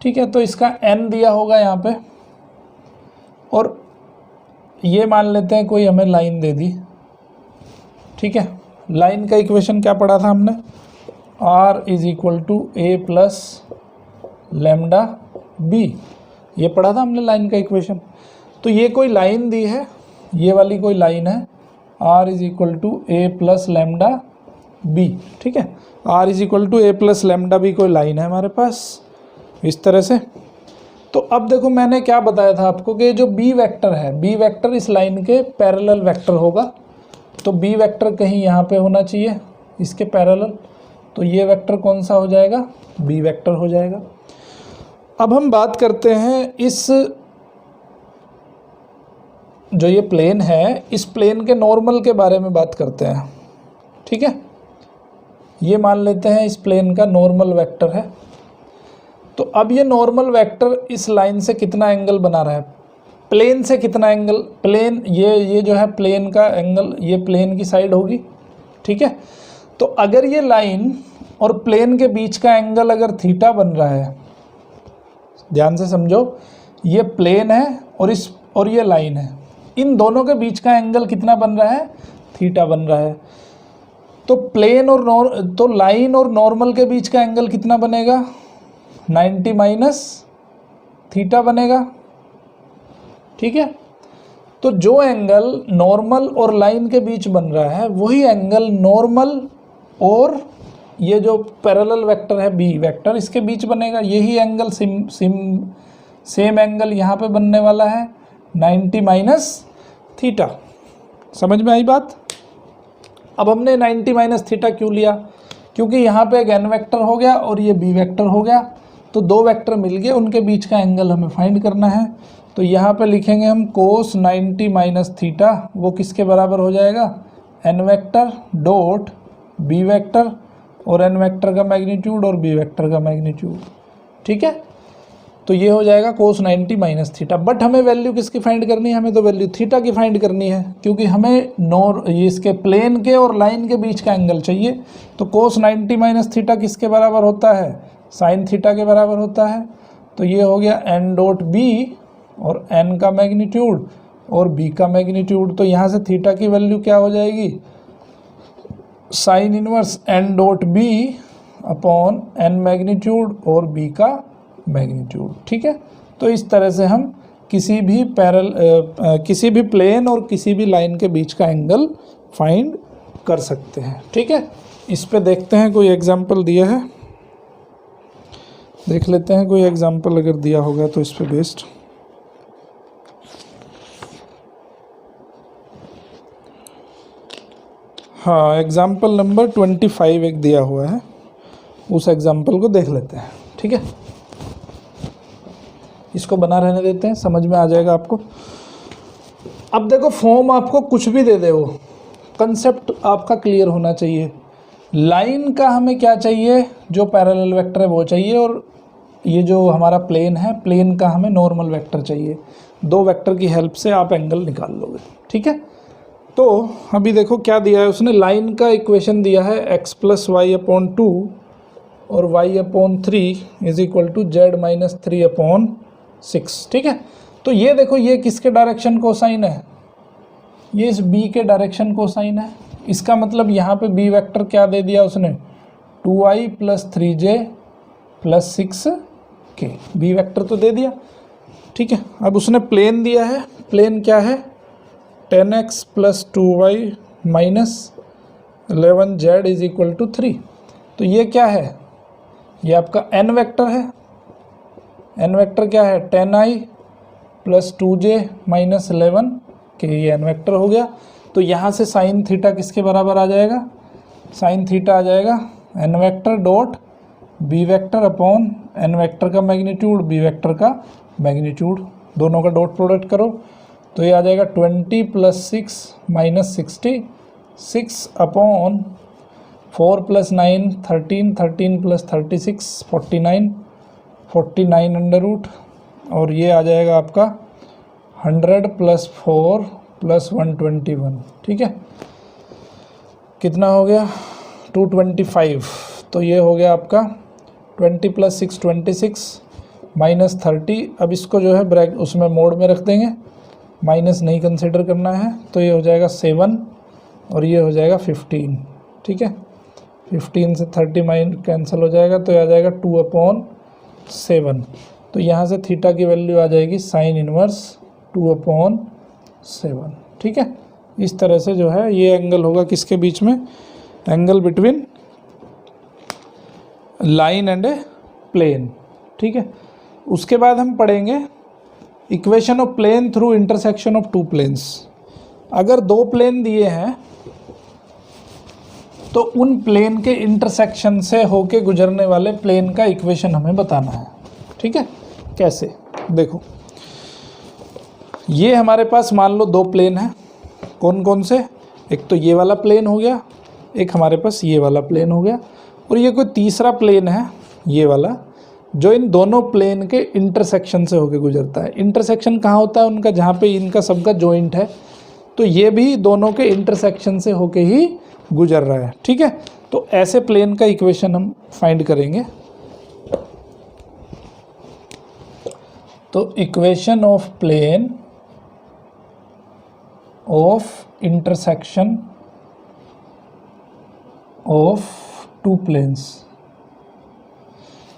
ठीक है। तो इसका n दिया होगा यहाँ पे, और ये मान लेते हैं कोई हमें लाइन दे दी, ठीक है। लाइन का इक्वेशन क्या पढ़ा था हमने, r is equal to a plus lambda b, ये पढ़ा था हमने लाइन का इक्वेशन। तो ये कोई लाइन दी है, ये वाली कोई लाइन है, r is equal to a plus lambda b, ठीक है। r is equal to a plus lambda b कोई लाइन है हमारे पास इस तरह से। तो अब देखो मैंने क्या बताया था आपको कि जो b वेक्टर है, b वेक्टर इस लाइन के पैरेलल वेक्टर होगा। तो b वेक्टर कहीं यहाँ पे होना चाहिए इसके पैरेलल, तो ये वेक्टर कौन सा हो जाएगा, b वेक्टर हो जाएगा। अब हम बात करते हैं इस जो ये प्लेन है, इस प्लेन के नॉर्मल के बारे में बात करते हैं, ठीक है। ये मान लेते हैं इस प्लेन का नॉर्मल वेक्टर है। तो अब ये नॉर्मल वेक्टर इस लाइन से कितना एंगल बना रहा है, प्लेन से कितना एंगल, प्लेन ये जो है प्लेन का एंगल, ये प्लेन की साइड होगी, ठीक है। तो अगर ये लाइन और प्लेन के बीच का एंगल अगर थीटा बन रहा है, ध्यान से समझो, ये प्लेन है और ये लाइन है, इन दोनों के बीच का एंगल कितना बन रहा है, थीटा बन रहा है। तो प्लेन और तो लाइन और नॉर्मल के बीच का एंगल कितना बनेगा, 90 माइनस थीटा बनेगा, ठीक है। तो जो एंगल नॉर्मल और लाइन के बीच बन रहा है वही एंगल नॉर्मल और ये जो पैरेलल वेक्टर है बी वेक्टर इसके बीच बनेगा। यही एंगल सेम एंगल यहाँ पे बनने वाला है 90 माइनस थीटा। समझ में आई बात। अब हमने 90 माइनस थीटा क्यों लिया, क्योंकि यहाँ पे एक एन वेक्टर हो गया और ये बी वेक्टर हो गया, तो दो वेक्टर मिल गए, उनके बीच का एंगल हमें फाइंड करना है। तो यहाँ पे लिखेंगे हम कोस 90 माइनस थीटा, वो किसके बराबर हो जाएगा, n vector dot b vector, और एन वेक्टर का मैग्नीट्यूड और बी वेक्टर का मैग्नीट्यूड, ठीक है। तो ये हो जाएगा कोस 90 माइनस थीटा। बट हमें वैल्यू किसकी फाइंड करनी है, हमें तो वैल्यू थीटा की फाइंड करनी है, क्योंकि हमें इसके प्लेन के और लाइन के बीच का एंगल चाहिए। तो कोस 90 माइनस थीटा किसके बराबर होता है, साइन थीटा के बराबर होता है। तो ये हो गया एन डॉट बी, और एन का मैग्नीट्यूड और बी का मैग्नीट्यूड। तो यहाँ से थीटा की वैल्यू क्या हो जाएगी, sine inverse n dot b upon n magnitude और बी का मैग्नीट्यूड, ठीक है। तो इस तरह से हम किसी भी प्लेन और किसी भी लाइन के बीच का एंगल फाइंड कर सकते हैं, ठीक है। इस पे देखते हैं कोई एग्जांपल दिया है, देख लेते हैं कोई एग्जांपल अगर दिया होगा तो इस पे बेस्ड। हाँ, एग्जाम्पल नंबर 25 एक दिया हुआ है, उस एग्जाम्पल को देख लेते हैं, ठीक है। इसको बना रहने देते हैं, समझ में आ जाएगा आपको। अब देखो फॉर्म आपको कुछ भी दे दे, वो कंसेप्ट आपका क्लियर होना चाहिए। लाइन का हमें क्या चाहिए, जो पैरेलल वेक्टर है वो चाहिए, और ये जो हमारा प्लेन है, प्लेन का हमें नॉर्मल वेक्टर चाहिए। दो वेक्टर की हेल्प से आप एंगल निकाल लोगे, ठीक है। तो अभी देखो क्या दिया है उसने, लाइन का इक्वेशन दिया है x प्लस वाई अपॉन 2 और y upon 3 is equal to z minus 3 upon 6, ठीक है। तो ये देखो ये किसके डायरेक्शन कोसाइन है, ये इस b के डायरेक्शन कोसाइन है। इसका मतलब यहाँ पे b वेक्टर क्या दे दिया उसने, 2i plus 3j plus 6k, b vector तो दे दिया, ठीक है। अब उसने प्लेन दिया है, प्लेन क्या है, 10x plus 2y minus 11z is equal to 3। तो ये क्या है, ये आपका n वेक्टर है। n वेक्टर क्या है, 10i plus 2j minus 11k, ये n वेक्टर हो गया। तो यहाँ से साइन थीटा किसके बराबर आ जाएगा, साइन थीटा आ जाएगा n vector dot b vector upon n vector का मैग्नीट्यूड, b वेक्टर का मैग्नीट्यूड, दोनों का डॉट प्रोडक्ट करो तो ये आ जाएगा 20 plus 6 minus 60, 6 upon 4 plus 9 13, 13 plus 36 49, 49 under root, और ये आ जाएगा आपका 100 + 4 + 121, ठीक है, कितना हो गया 225। तो ये हो गया आपका 20 + 6 26 -30। अब इसको जो है ब्रैकेट उसमें मोड में रख देंगे, माइनस नहीं कंसिडर करना है, तो ये हो जाएगा 7 और ये हो जाएगा 15, ठीक है। 15 से 30 माइनस कैंसिल हो जाएगा, तो ये आ जाएगा 2/7। तो यहाँ से थीटा की वैल्यू आ जाएगी sin इनवर्स 2/7, ठीक है। इस तरह से जो है ये एंगल होगा किसके बीच में, angle between line and a plane, ठीक है। उसके बाद हम पढ़ेंगे equation of plane through intersection of two planes. अगर दो प्लेन दिए हैं तो उन प्लेन के इंटरसेक्शन से होके गुजरने वाले प्लेन का इक्वेशन हमें बताना है, ठीक है। कैसे, देखो ये हमारे पास मान लो दो प्लेन हैं, कौन कौन से, एक तो ये वाला प्लेन हो गया, एक हमारे पास ये वाला प्लेन हो गया, और ये कोई तीसरा प्लेन है ये वाला, जो इन दोनों प्लेन के इंटरसेक्शन से होके गुजरता है। इंटरसेक्शन कहाँ होता है उनका, जहाँ पे इनका सबका जॉइंट है, तो ये भी दोनों के इंटरसेक्शन से होके ही गुजर रहा है, ठीक है। तो ऐसे प्लेन का इक्वेशन हम फाइंड करेंगे। तो equation of plane of intersection of two planes,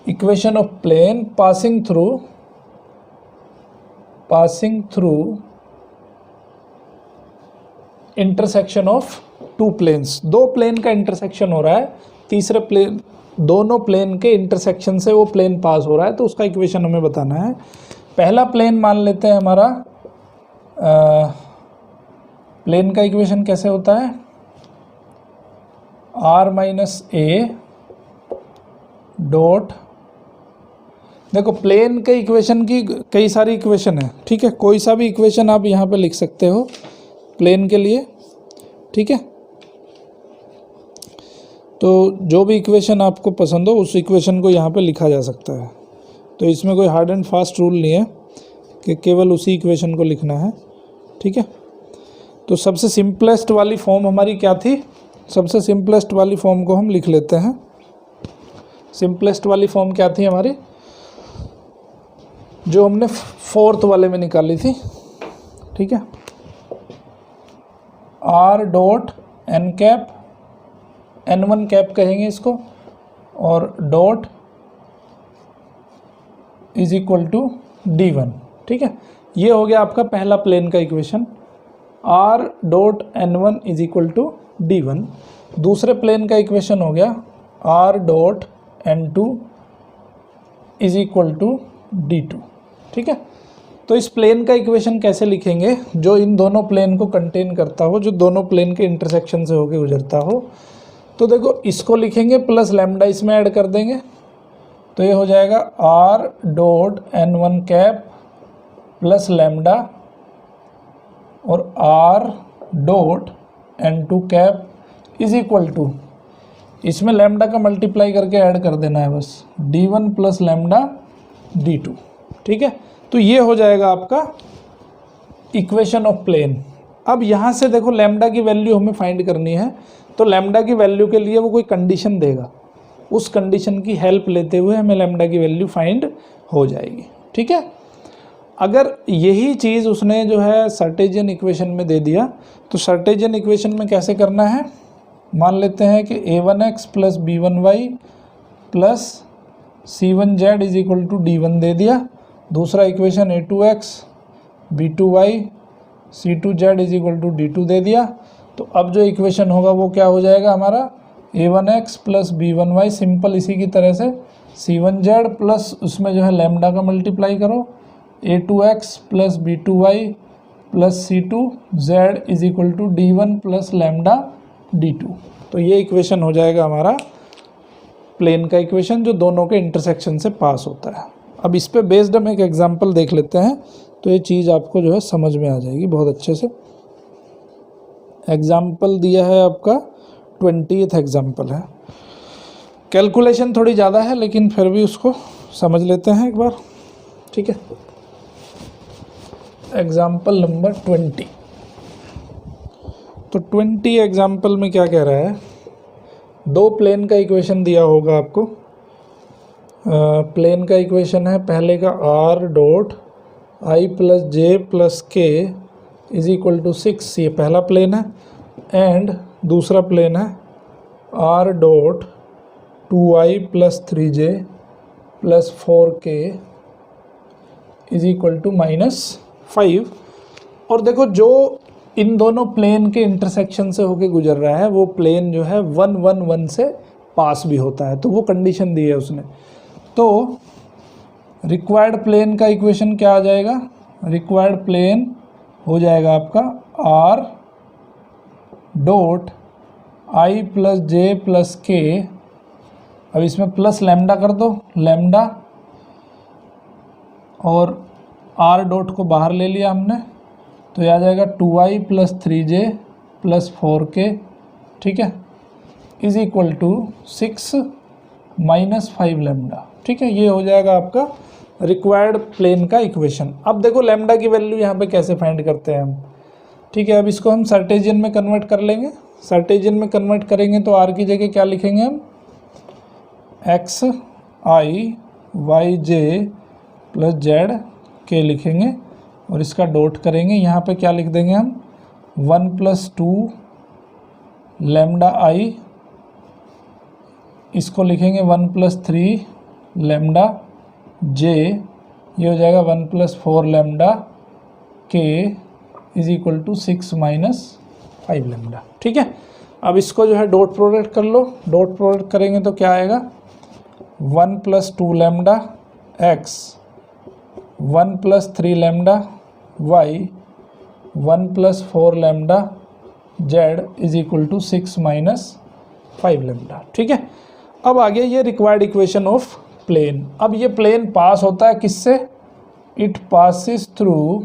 equation of plane passing through intersection of two planes. दो प्लेन का इंटरसेक्शन हो रहा है, तीसरे प्लेन, दोनों प्लेन के इंटरसेक्शन से वो प्लेन पास हो रहा है, तो उसका इक्वेशन हमें बताना है। पहला प्लेन मान लेते हैं हमारा, प्लेन का इक्वेशन कैसे होता है, r-a डॉट, देखो प्लेन के इक्वेशन की कई सारी इक्वेशन है, ठीक है, कोई सा भी इक्वेशन आप यहाँ पे लिख सकते हो प्लेन के लिए, ठीक है। तो जो भी इक्वेशन आपको पसंद हो उस इक्वेशन को यहाँ पे लिखा जा सकता है। तो इसमें कोई हार्ड एंड फास्ट रूल नहीं है कि केवल उसी इक्वेशन को लिखना है, ठीक है। तो सबसे सिंपलेस्ट वाली फॉर्म हमारी क्या थी, सबसे सिंपलेस्ट वाली फॉर्म को हम लिख लेते हैं। सिंपलेस्ट वाली फॉर्म क्या थी हमारी, जो हमने फोर्थ वाले में निकाली थी, ठीक है, r dot n cap, n1 cap कहेंगे इसको, और dot is equal to d1, ठीक है। ये हो गया आपका पहला प्लेन का equation, r dot n1 is equal to d1। दूसरे प्लेन का इक्वेशन हो गया r dot n2 is equal to d2, ठीक है। तो इस प्लेन का इक्वेशन कैसे लिखेंगे, जो इन दोनों प्लेन को कंटेन करता हो, जो दोनों प्लेन के इंटरसेक्शन से होकर गुजरता हो। तो देखो इसको लिखेंगे प्लस लैम्डा इसमें ऐड कर देंगे, तो ये हो जाएगा r dot n1 cap plus lambda और r dot n2 cap is equal to, इसमें लैम्डा का मल्टीप्लाई करके ऐड कर देना है बस, d1 प्लस लैम्डा d2, ठीक है। तो ये हो जाएगा आपका इक्वेशन ऑफ प्लेन। अब यहाँ से देखो लैम्डा की वैल्यू हमें फाइंड करनी है, तो लैम्डा की वैल्यू के लिए वो कोई कंडीशन देगा, उस कंडीशन की हेल्प लेते हुए हमें लैम्डा की वैल्यू फाइंड हो जाएगी, ठीक है। अगर यही चीज़ उसने जो है सर्टेजियन इक्वेशन में दे दिया, तो सर्टेजियन इक्वेशन में कैसे करना है, मान लेते हैं कि a1x plus b1y plus c1z is equal to d1 दे दिया। दूसरा equation a2x b2y c2z is equal to d2 दे दिया। तो अब जो इक्वेशन होगा वो क्या हो जाएगा हमारा, a1x प्लस b1y, सिंपल इसी की तरह से c1z प्लस उसमें जो है लैम्डा का मल्टीप्लाई करो, a2x plus b2y plus c2z is equal to d1 plus lambda d2। तो ये इक्वेशन हो जाएगा हमारा प्लेन का इक्वेशन, जो दोनों के इंटरसेक्शन से पास होता है। अब इस पे बेस्ड हम एक एग्जांपल देख लेते हैं, तो ये चीज़ आपको जो है समझ में आ जाएगी बहुत अच्छे से। एग्जांपल दिया है आपका 20th एग्जांपल है, कैलकुलेशन थोड़ी ज़्यादा है लेकिन फिर भी उसको समझ लेते हैं एक बार, ठीक है। Example number 20। तो 20 एग्जाम्पल में क्या कह रहा है, दो प्लेन का इक्वेशन दिया होगा आपको। प्लेन का इक्वेशन है पहले का r dot I plus J plus के इज इक्वल टू 6, ये पहला प्लेन है। एंड दूसरा प्लेन है r dot 2i plus 3j plus 4k is equal to -5। और देखो जो इन दोनों प्लेन के इंटरसेक्शन से होके गुजर रहा है वो प्लेन जो है 1 1 1 से पास भी होता है, तो वो कंडीशन दी है उसने। तो रिक्वायर्ड प्लेन का इक्वेशन क्या आ जाएगा, रिक्वायर्ड प्लेन हो जाएगा आपका r dot I plus J plus के, अब इसमें प्लस लैम्डा कर दो, लैम्डा, और r डॉट को बाहर ले लिया हमने, तो यह आ जाएगा 2i plus 3j plus 4k, ठीक है, is equal to 6 minus 5 lambda, ठीक है। ये हो जाएगा आपका रिक्वायर्ड प्लेन का इक्वेशन। अब देखो लैम्डा की वैल्यू यहाँ पे कैसे फाइंड करते हैं हम, ठीक है। अब इसको हम सर्टेजियन में कन्वर्ट कर लेंगे। सर्टेजियन में कन्वर्ट करेंगे तो r की जगह क्या लिखेंगे हम, एक्स आई वाई जे प्लस जेड के लिखेंगे, और इसका डॉट करेंगे। यहाँ पे क्या लिख देंगे हम, 1 प्लस 2 लैम्डा आई, इसको लिखेंगे 1 प्लस 3 लैम्डा जे, ये हो जाएगा 1 plus 4 lambda k is equal to 6 minus 5 lambda, ठीक है। अब इसको जो है डॉट प्रोडक्ट कर लो। डॉट प्रोडक्ट करेंगे तो क्या आएगा, 1 plus 2 lambda x, 1 plus 3 lambda y, 1 plus 4 lambda z is equal to 6 minus 5 lambda, ठीक है। अब आगे ये रिक्वायर्ड इक्वेशन ऑफ प्लेन। अब ये प्लेन पास होता है किससे, इट पासिस थ्रू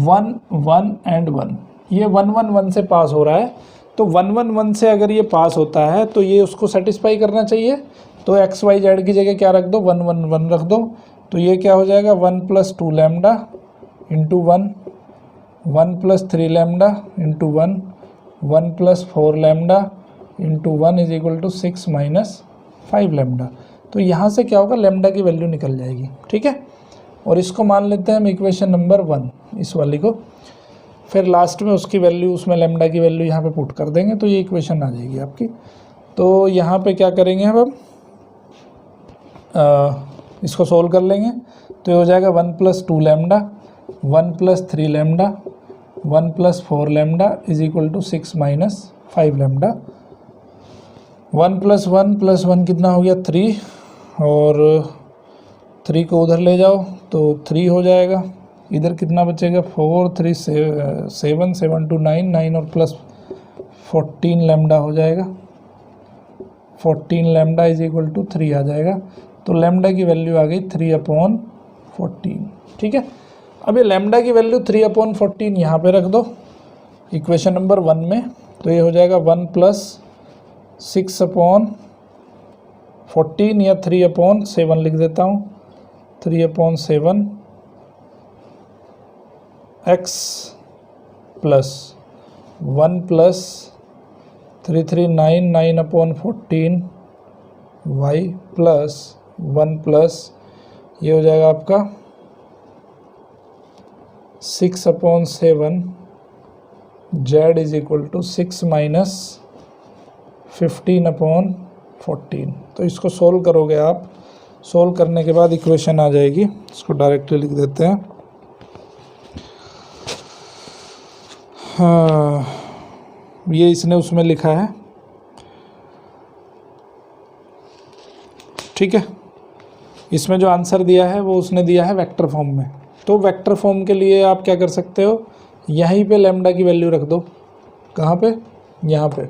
1 1 एंड 1, ये 1 1 1 से पास हो रहा है। तो 1 1 1 से अगर ये पास होता है तो ये उसको सेटिस्फाई करना चाहिए। तो एक्स वाई जेड की जगह क्या रख दो, 1 1 1 रख दो। तो ये क्या हो जाएगा, 1 plus 2 lambda into 1, 1 plus 3 lambda into 1, 1 plus 4 lambda into 1 is equal to 6 minus 5 lambda. तो यहाँ से क्या होगा, लैम्डा की वैल्यू निकल जाएगी, ठीक है। और इसको मान लेते हैं हम इक्वेशन नंबर 1, इस वाली को। फिर लास्ट में उसकी वैल्यू, उसमें लैम्डा की वैल्यू यहाँ पे पुट कर देंगे तो ये इक्वेशन आ जाएगी आपकी। तो यहाँ पे क्या करेंगे अब हम, इसको सोल्व कर लेंगे। तो ये हो जाएगा 1 plus 2 lambda, 1 plus 3 lambda, 1 plus 4 lambda is equal to 6 minus 5 lambda. 1 plus 1 कितना हो गया, 3, और 3 को उधर ले जाओ तो 3 हो जाएगा। इधर कितना बचेगा, 4 3 7 7 2 9 9 और प्लस 14 लैम्डा हो जाएगा। 14 लैम्डा इज इक्वल टू 3 आ जाएगा। तो लैम्डा की वैल्यू आ गई 3/14, ठीक है। अब ये लैम्डा की वैल्यू 3/14 यहाँ पे रख दो इक्वेशन नंबर 1 में। तो ये हो जाएगा 1 प्लस 6/14 या 3/7 लिख देता हूँ, 3/7 x plus 1 plus 339 9/14 y plus 1 plus, ये हो जाएगा आपका 6/7 z is equal to 6 minus 15/14। तो इसको सोल्व करोगे आप, सोल्व करने के बाद इक्वेशन आ जाएगी। इसको डायरेक्टली लिख देते हैं। हाँ, ये इसने उसमें लिखा है, ठीक है। इसमें जो आंसर दिया है वो उसने दिया है वेक्टर फॉर्म में। तो वेक्टर फॉर्म के लिए आप क्या कर सकते हो, यहीं पे लैम्डा की वैल्यू रख दो। कहाँ पे, यहाँ पे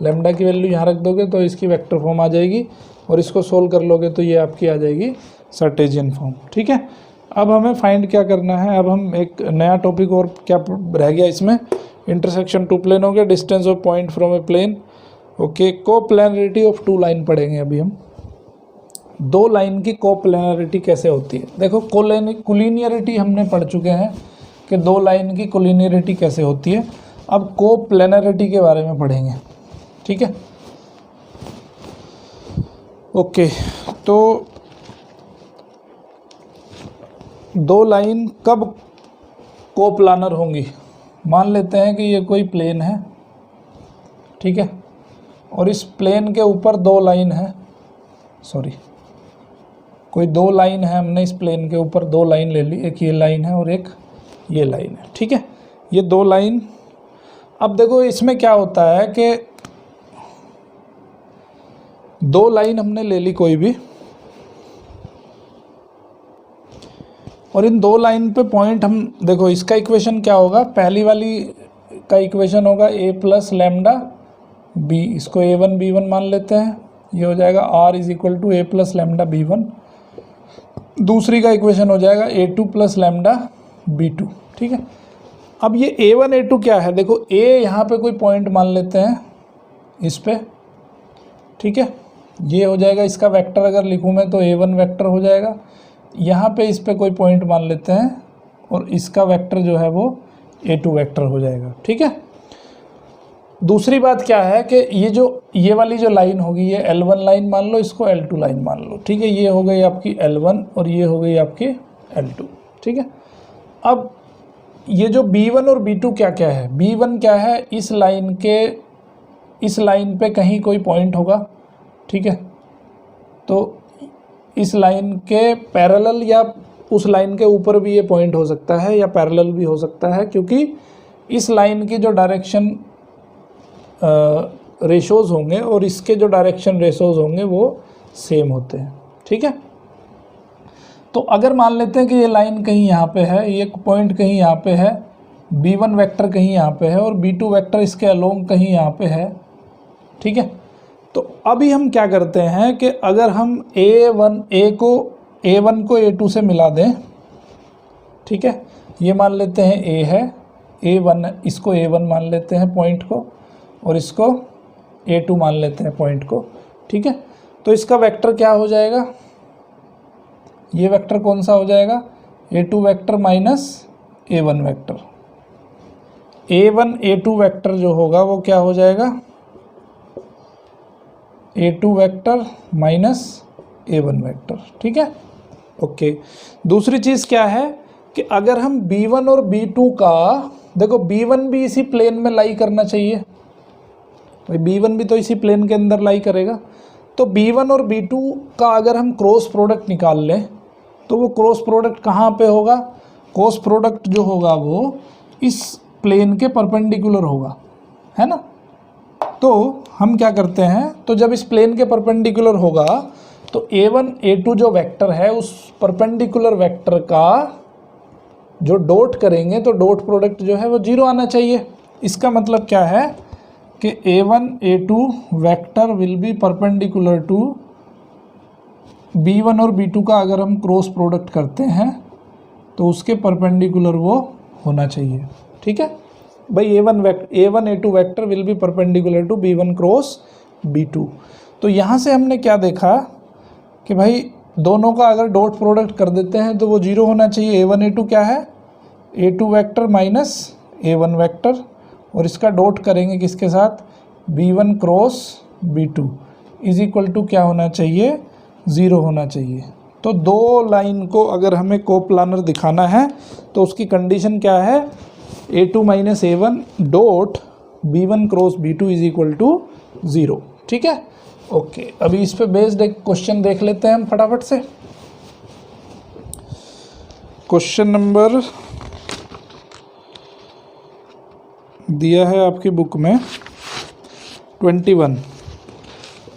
लैम्डा की वैल्यू यहाँ रख दोगे तो इसकी वेक्टर फॉर्म आ जाएगी, और इसको सोल्व कर लोगे तो ये आपकी आ जाएगी सर्टेजियन फॉर्म, ठीक है। अब हमें फाइंड क्या करना है, अब हम एक नया टॉपिक और क्या रह गया इसमें, इंटरसेक्शन टू प्लेन हो गया, distance of point from a plane, okay, coplanarity of two line पढ़ेंगे अभी हम। दो लाइन की कोप्लेनरिटी कैसे होती है। देखो कोलिनियरिटी हमने पढ़ चुके हैं कि दो लाइन की कोलिनियरिटी कैसे होती है। अब कोप्लेनरिटी के बारे में पढ़ेंगे, ठीक है। ओके, तो दो लाइन कब कोप्लानर होंगी। मान लेते हैं कि ये कोई प्लेन है, ठीक है, और इस प्लेन के ऊपर दो लाइन है, कोई दो लाइन है, हमने इस प्लेन के ऊपर दो लाइन ले ली, एक ये लाइन है और एक ये लाइन है, ठीक है। ये दो लाइन, अब देखो इसमें क्या होता है कि दो लाइन हमने ले ली कोई भी, और इन दो लाइन पे पॉइंट हम देखो, इसका इक्वेशन क्या होगा, पहली वाली का इक्वेशन होगा a प्लस लैम्डा बी, इसको a1 b1 मान लेते हैं, ये हो जाएगा r is equal to a plus lambda b1। दूसरी का इक्वेशन हो जाएगा a2 प्लस लैम्डा b2, ठीक है। अब ये a1 a2 क्या है, देखो a यहाँ पे कोई पॉइंट मान लेते हैं इस पे, ठीक है, ये हो जाएगा इसका वेक्टर, अगर लिखूँ मैं तो a1 वेक्टर हो जाएगा। यहाँ पे इस पे कोई पॉइंट मान लेते हैं और इसका वेक्टर जो है वो a2 वेक्टर हो जाएगा, ठीक है। दूसरी बात क्या है कि ये वाली जो लाइन होगी, ये L1 लाइन मान लो, इसको L2 लाइन मान लो, ठीक है। ये हो गई आपकी L1 और ये हो गई आपकी L2, ठीक है। अब ये जो B1 और B2 क्या क्या है, B1 क्या है, इस लाइन पे कहीं कोई पॉइंट होगा, ठीक है, तो इस लाइन के पैरेलल या उस लाइन के ऊपर भी ये पॉइंट हो सकता है या पैरेलल भी हो सकता है, क्योंकि इस लाइन की जो डायरेक्शन रेशोज़ होंगे और इसके जो डायरेक्शन रेशोज़ होंगे वो सेम होते हैं, ठीक है। तो अगर मान लेते हैं कि ये लाइन कहीं यहाँ पे है, ये पॉइंट कहीं यहाँ पे है, B1 वेक्टर कहीं यहाँ पे है और B2 वेक्टर इसके अलोंग कहीं यहाँ पे है, ठीक है। तो अभी हम क्या करते हैं कि अगर हम A1 को A2 से मिला दें, ठीक है, ये मान लेते हैं A है, A1 इसको A1 मान लेते हैं पॉइंट को, और इसको A2 मान लेते हैं पॉइंट को, ठीक है। तो इसका वेक्टर क्या हो जाएगा, ये वेक्टर कौन सा हो जाएगा, A2 vector minus A1 vector. A1 A2 vector जो होगा वो क्या हो जाएगा, A2 vector minus A1 vector, ठीक है। ओके, दूसरी चीज़ क्या है कि अगर हम B1 और B2 का, देखो B1 भी इसी प्लेन में लाई करना चाहिए, भाई B1 भी तो इसी प्लेन के अंदर लाई करेगा। तो B1 और B2 का अगर हम क्रॉस प्रोडक्ट निकाल लें तो वो क्रॉस प्रोडक्ट कहाँ पे होगा, क्रॉस प्रोडक्ट जो होगा वो इस प्लेन के परपेंडिकुलर होगा, है ना। तो हम क्या करते हैं, तो जब इस प्लेन के परपेंडिकुलर होगा तो A1 A2 जो वेक्टर है उस परपेंडिकुलर वेक्टर का जो डॉट करेंगे तो डॉट प्रोडक्ट जो है वो 0 आना चाहिए। इसका मतलब क्या है कि A1 A2 vector will be perpendicular to B1 और B2 का अगर हम क्रॉस प्रोडक्ट करते हैं तो उसके परपेंडिकुलर वो होना चाहिए, ठीक है भाई। A1 A2 vector will be perpendicular to B1 cross B2। तो यहाँ से हमने क्या देखा कि भाई दोनों का अगर डॉट प्रोडक्ट कर देते हैं तो वो 0 होना चाहिए। A1 A2 क्या है, A2 vector minus A1 vector, और इसका डॉट करेंगे किसके साथ, B1 cross B2 is equal to क्या होना चाहिए, 0 होना चाहिए। तो दो लाइन को अगर हमें कोप्लानर दिखाना है तो उसकी कंडीशन क्या है, A2 minus A1 dot B1 cross B2 is equal to 0, ठीक है। ओके, अभी इस पे बेस्ड एक क्वेश्चन देख लेते हैं हम फटाफट से। क्वेश्चन नंबर दिया है आपकी बुक में 21,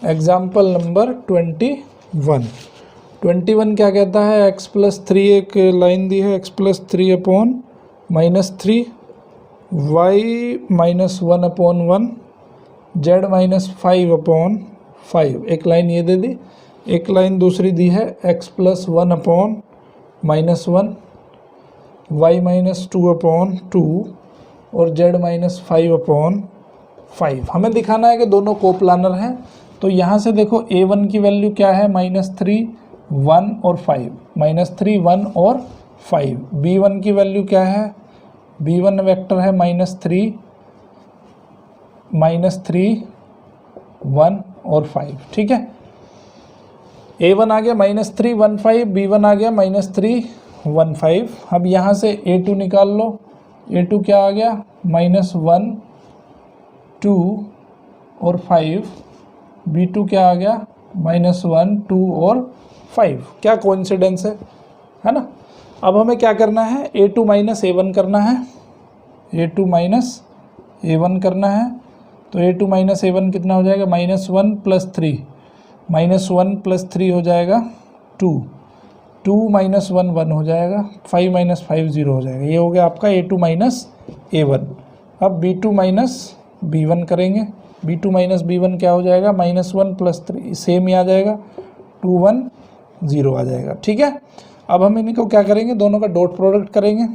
एग्जाम्पल नंबर 21 क्या कहता है, x प्लस 3 एक लाइन दी है, x plus 3 upon minus 3, y minus 1 upon 1, z minus 5 upon 5, एक लाइन ये दे दी। एक लाइन दूसरी दी है x plus 1 upon minus 1, y minus 2 upon 2 और z माइनस 5 अपॉन 5। हमें दिखाना है कि दोनों कोप्लानर हैं। तो यहाँ से देखो A1 की वैल्यू क्या है, -3, 1 और 5, -3, 1 और 5। B1 की वैल्यू क्या है, B1 वेक्टर है -3, 1 और 5, ठीक है। A1 आ गया -3, 1, 5, B1 आ गया -3, 1, 5। अब यहाँ से A2 निकाल लो। A2 क्या आ गया, -1, 2 और 5। B2 क्या आ गया, -1, 2 और 5। क्या कोइंसिडेंस है ना। अब हमें क्या करना है, A2 - A1 करना है, A2 - A1 करना है। तो A2 - A1 कितना हो जाएगा, -1 + 3, -1 + 3 हो जाएगा 2, 2 - 1 1 हो जाएगा, 5 - 5 0 हो जाएगा। ये हो गया आपका A2 - A1। अब B2 - B1 करेंगे। B2 - B1 क्या हो जाएगा, -1 + 3 सेम ही आ जाएगा, 2 1 0 आ जाएगा, ठीक है। अब हम इनको क्या करेंगे, दोनों का डॉट प्रोडक्ट करेंगे।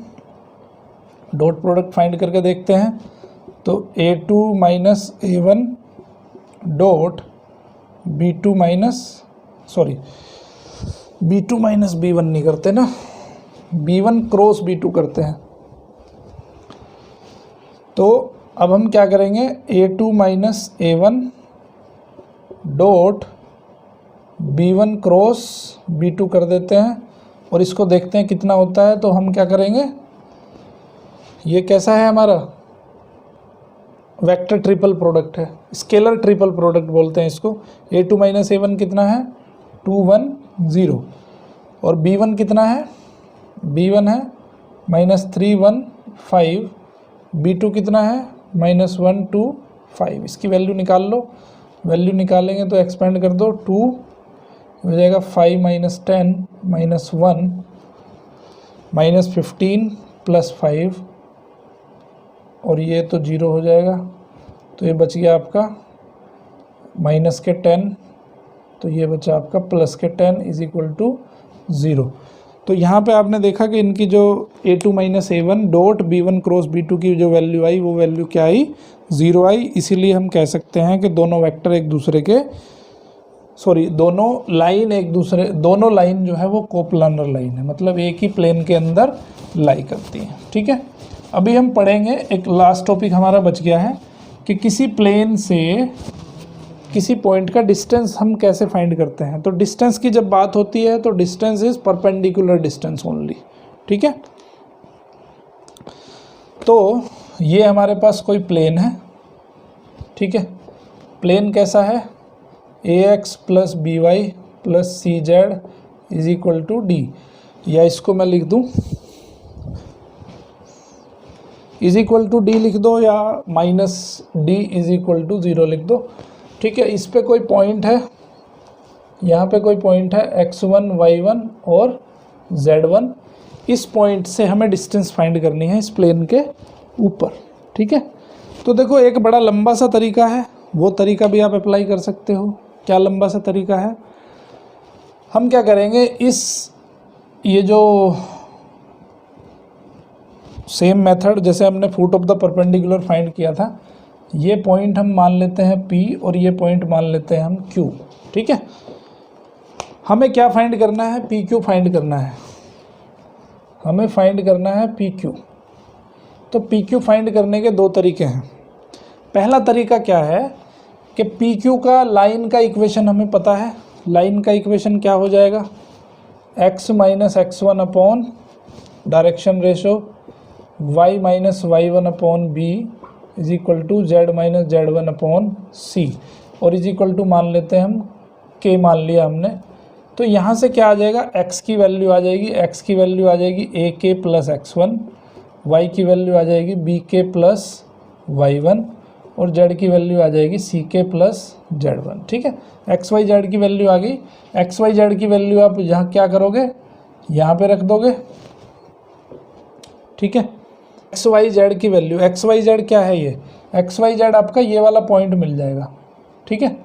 डॉट प्रोडक्ट फाइंड करके देखते हैं। तो A2 - A1 dot B2 - B1 नहीं करते ना, B1 क्रॉस B2 करते हैं। तो अब हम क्या करेंगे, A2 - A1 dot B1 cross B2 कर देते हैं और इसको देखते हैं कितना होता है। तो हम क्या करेंगे, ये कैसा है हमारा वेक्टर ट्रिपल प्रोडक्ट है, स्केलर ट्रिपल प्रोडक्ट बोलते हैं इसको। A2 - A1 कितना है, 2 1 0 और B1 कितना है, B1 है -3 1 5, B2 कितना है -1 2 5। इसकी वैल्यू निकाल लो। वैल्यू निकालेंगे तो एक्सपेंड कर दो, 2 हो जाएगा 5 - 10 -1 -15 + 5 और ये तो 0 हो जाएगा। तो ये बच गया आपका -10, तो ये बचा आपका +10 = 0। तो यहाँ पे आपने देखा कि इनकी जो A2 - A1 dot B1 cross B2 की जो वैल्यू आई, वो वैल्यू क्या आई, 0 आई। इसीलिए हम कह सकते हैं कि दोनों वेक्टर एक दूसरे के दोनों लाइन जो है वो कोप्लानर लाइन है, मतलब एक ही प्लेन के अंदर लाई करती है, ठीक है। अभी हम पढ़ेंगे, एक लास्ट टॉपिक हमारा बच गया है कि किसी प्लेन से किसी पॉइंट का डिस्टेंस हम कैसे फाइंड करते हैं। तो डिस्टेंस की जब बात होती है तो distance is perpendicular distance only, ठीक है। तो ये हमारे पास कोई प्लेन है, ठीक है। प्लेन कैसा है, AX + BY + CZ = D, या इसको मैं लिख दूं =D लिख दो या -D = 0 लिख दो, ठीक है। इस पे कोई पॉइंट है, यहाँ पे कोई पॉइंट है x1 y1 और z1। इस पॉइंट से हमें डिस्टेंस फाइंड करनी है इस प्लेन के ऊपर, ठीक है। तो देखो एक बड़ा लंबा सा तरीका है, वो तरीका भी आप अप्लाई कर सकते हो। क्या लंबा सा तरीका है, हम क्या करेंगे, ये जो सेम मेथड जैसे हमने foot of the perpendicular find किया था, ये पॉइंट हम मान लेते हैं P और ये पॉइंट मान लेते हैं हम Q, ठीक है। हमें क्या फाइंड करना है, PQ फाइंड करना है, हमें फाइंड करना है PQ। तो PQ फाइंड करने के दो तरीके हैं। पहला तरीका क्या है कि PQ का लाइन का इक्वेशन हमें पता है। लाइन का इक्वेशन क्या हो जाएगा, x - x1 upon direction ratio y - y1 upon b = z - z1 upon c और = मान लेते हैं हम k, मान लिया हमने। तो यहाँ से क्या आ जाएगा, x की वैल्यू आ जाएगी, x की वैल्यू आ जाएगी ak + x1, y की वैल्यू आ जाएगी bk + y1 और z की वैल्यू आ जाएगी ck + z1, ठीक है। x y z की वैल्यू आ गई। x y z की वैल्यू आप यहाँ क्या करोगे, यहाँ पे रख दोगे, ठीक है। एक्स वाई जेड की वैल्यू, एक्स वाई जेड क्या है, ये एक्स वाई जेड आपका ये वाला पॉइंट मिल जाएगा, ठीक है।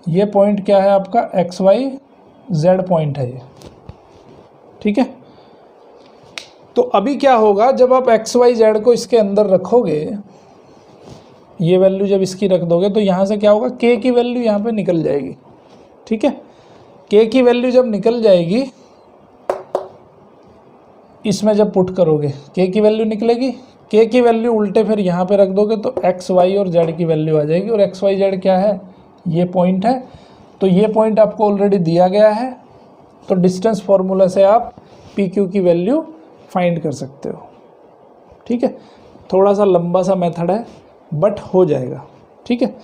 ये पॉइंट क्या है आपका, एक्स वाई जेड पॉइंट है ये, ठीक है। तो अभी क्या होगा, जब आप एक्स वाई जेड को इसके अंदर रखोगे, ये वैल्यू जब इसकी रख दोगे तो यहाँ से क्या होगा, k की वैल्यू यहाँ पे निकल जाएगी। ठीक है, k की वैल्यू जब निकल जाएगी इसमें जब पुट करोगे k की वैल्यू निकलेगी, k की वैल्यू उल्टे फिर यहाँ पे रख दोगे तो x y और z की वैल्यू आ जाएगी। और x y z क्या है, ये पॉइंट है, तो ये पॉइंट आपको ऑलरेडी दिया गया है, तो डिस्टेंस फॉर्मूला से आप पी क्यू की वैल्यू फाइंड कर सकते हो। ठीक है, थोड़ा सा लंबा सा मेथड है बट हो जाएगा। ठीक है,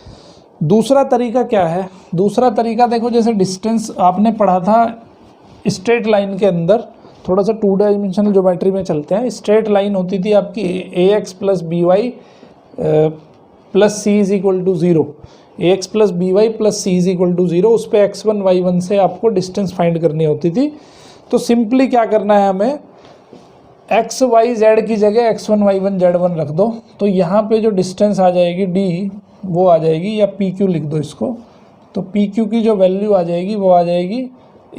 दूसरा तरीका क्या है, दूसरा तरीका देखो, जैसे डिस्टेंस आपने पढ़ा था स्ट्रेट लाइन के अंदर, थोड़ा सा 2 डायमेंशनल ज्योमेट्री में चलते हैं। स्ट्रेट लाइन होती थी आपकी A X plus B Y plus C is equal to 0, A X plus B Y plus C is equal to 0, उस पर x1 y1 से आपको डिस्टेंस फाइंड करनी होती थी। तो सिंपली क्या करना है, हमें एक्स वाई जेड की जगह x1 y1 z1 रख दो, तो यहाँ पे जो डिस्टेंस आ जाएगी d वो आ जाएगी, या पी क्यू लिख दो इसको, तो पी क्यू की जो वैल्यू आ जाएगी वो आ जाएगी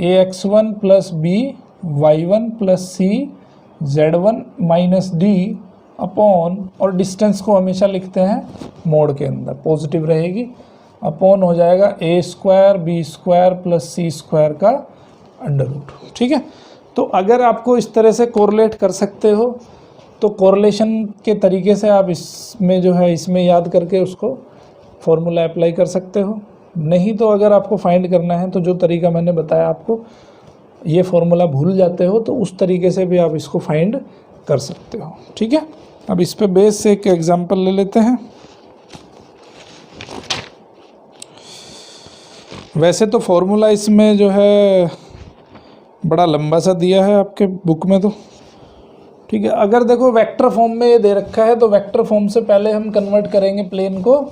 ax1 plus B y1 plus C z1 minus D upon, और डिस्टेंस को हमेशा लिखते हैं मोड के अंदर, पॉजिटिव रहेगी, अपॉन हो जाएगा a square b square plus C square का अंडर रूट। ठीक है, तो अगर आपको इस तरह से कोरिलेट कर सकते हो तो कोरिलेशन के तरीके से आप इसमें जो है इसमें याद करके उसको फॉर्मूला अप्लाई कर सकते हो। नहीं तो अगर आपको फाइंड करना है तो जो तरीका मैंने बताया आपको, ये फॉर्मूला भूल जाते हो तो उस तरीके से भी आप इसको फाइंड कर सकते हो। ठीक है, अब इस पे बेस से एक एग्जांपल ले लेते हैं। वैसे तो फॉर्मूला इसमें जो है बड़ा लंबा सा दिया है आपके बुक में तो, ठीक है। अगर देखो वेक्टर फॉर्म में ये दे रखा है तो वेक्टर फॉर्म से पहले हम कन्वर्ट करेंगे प्लेन को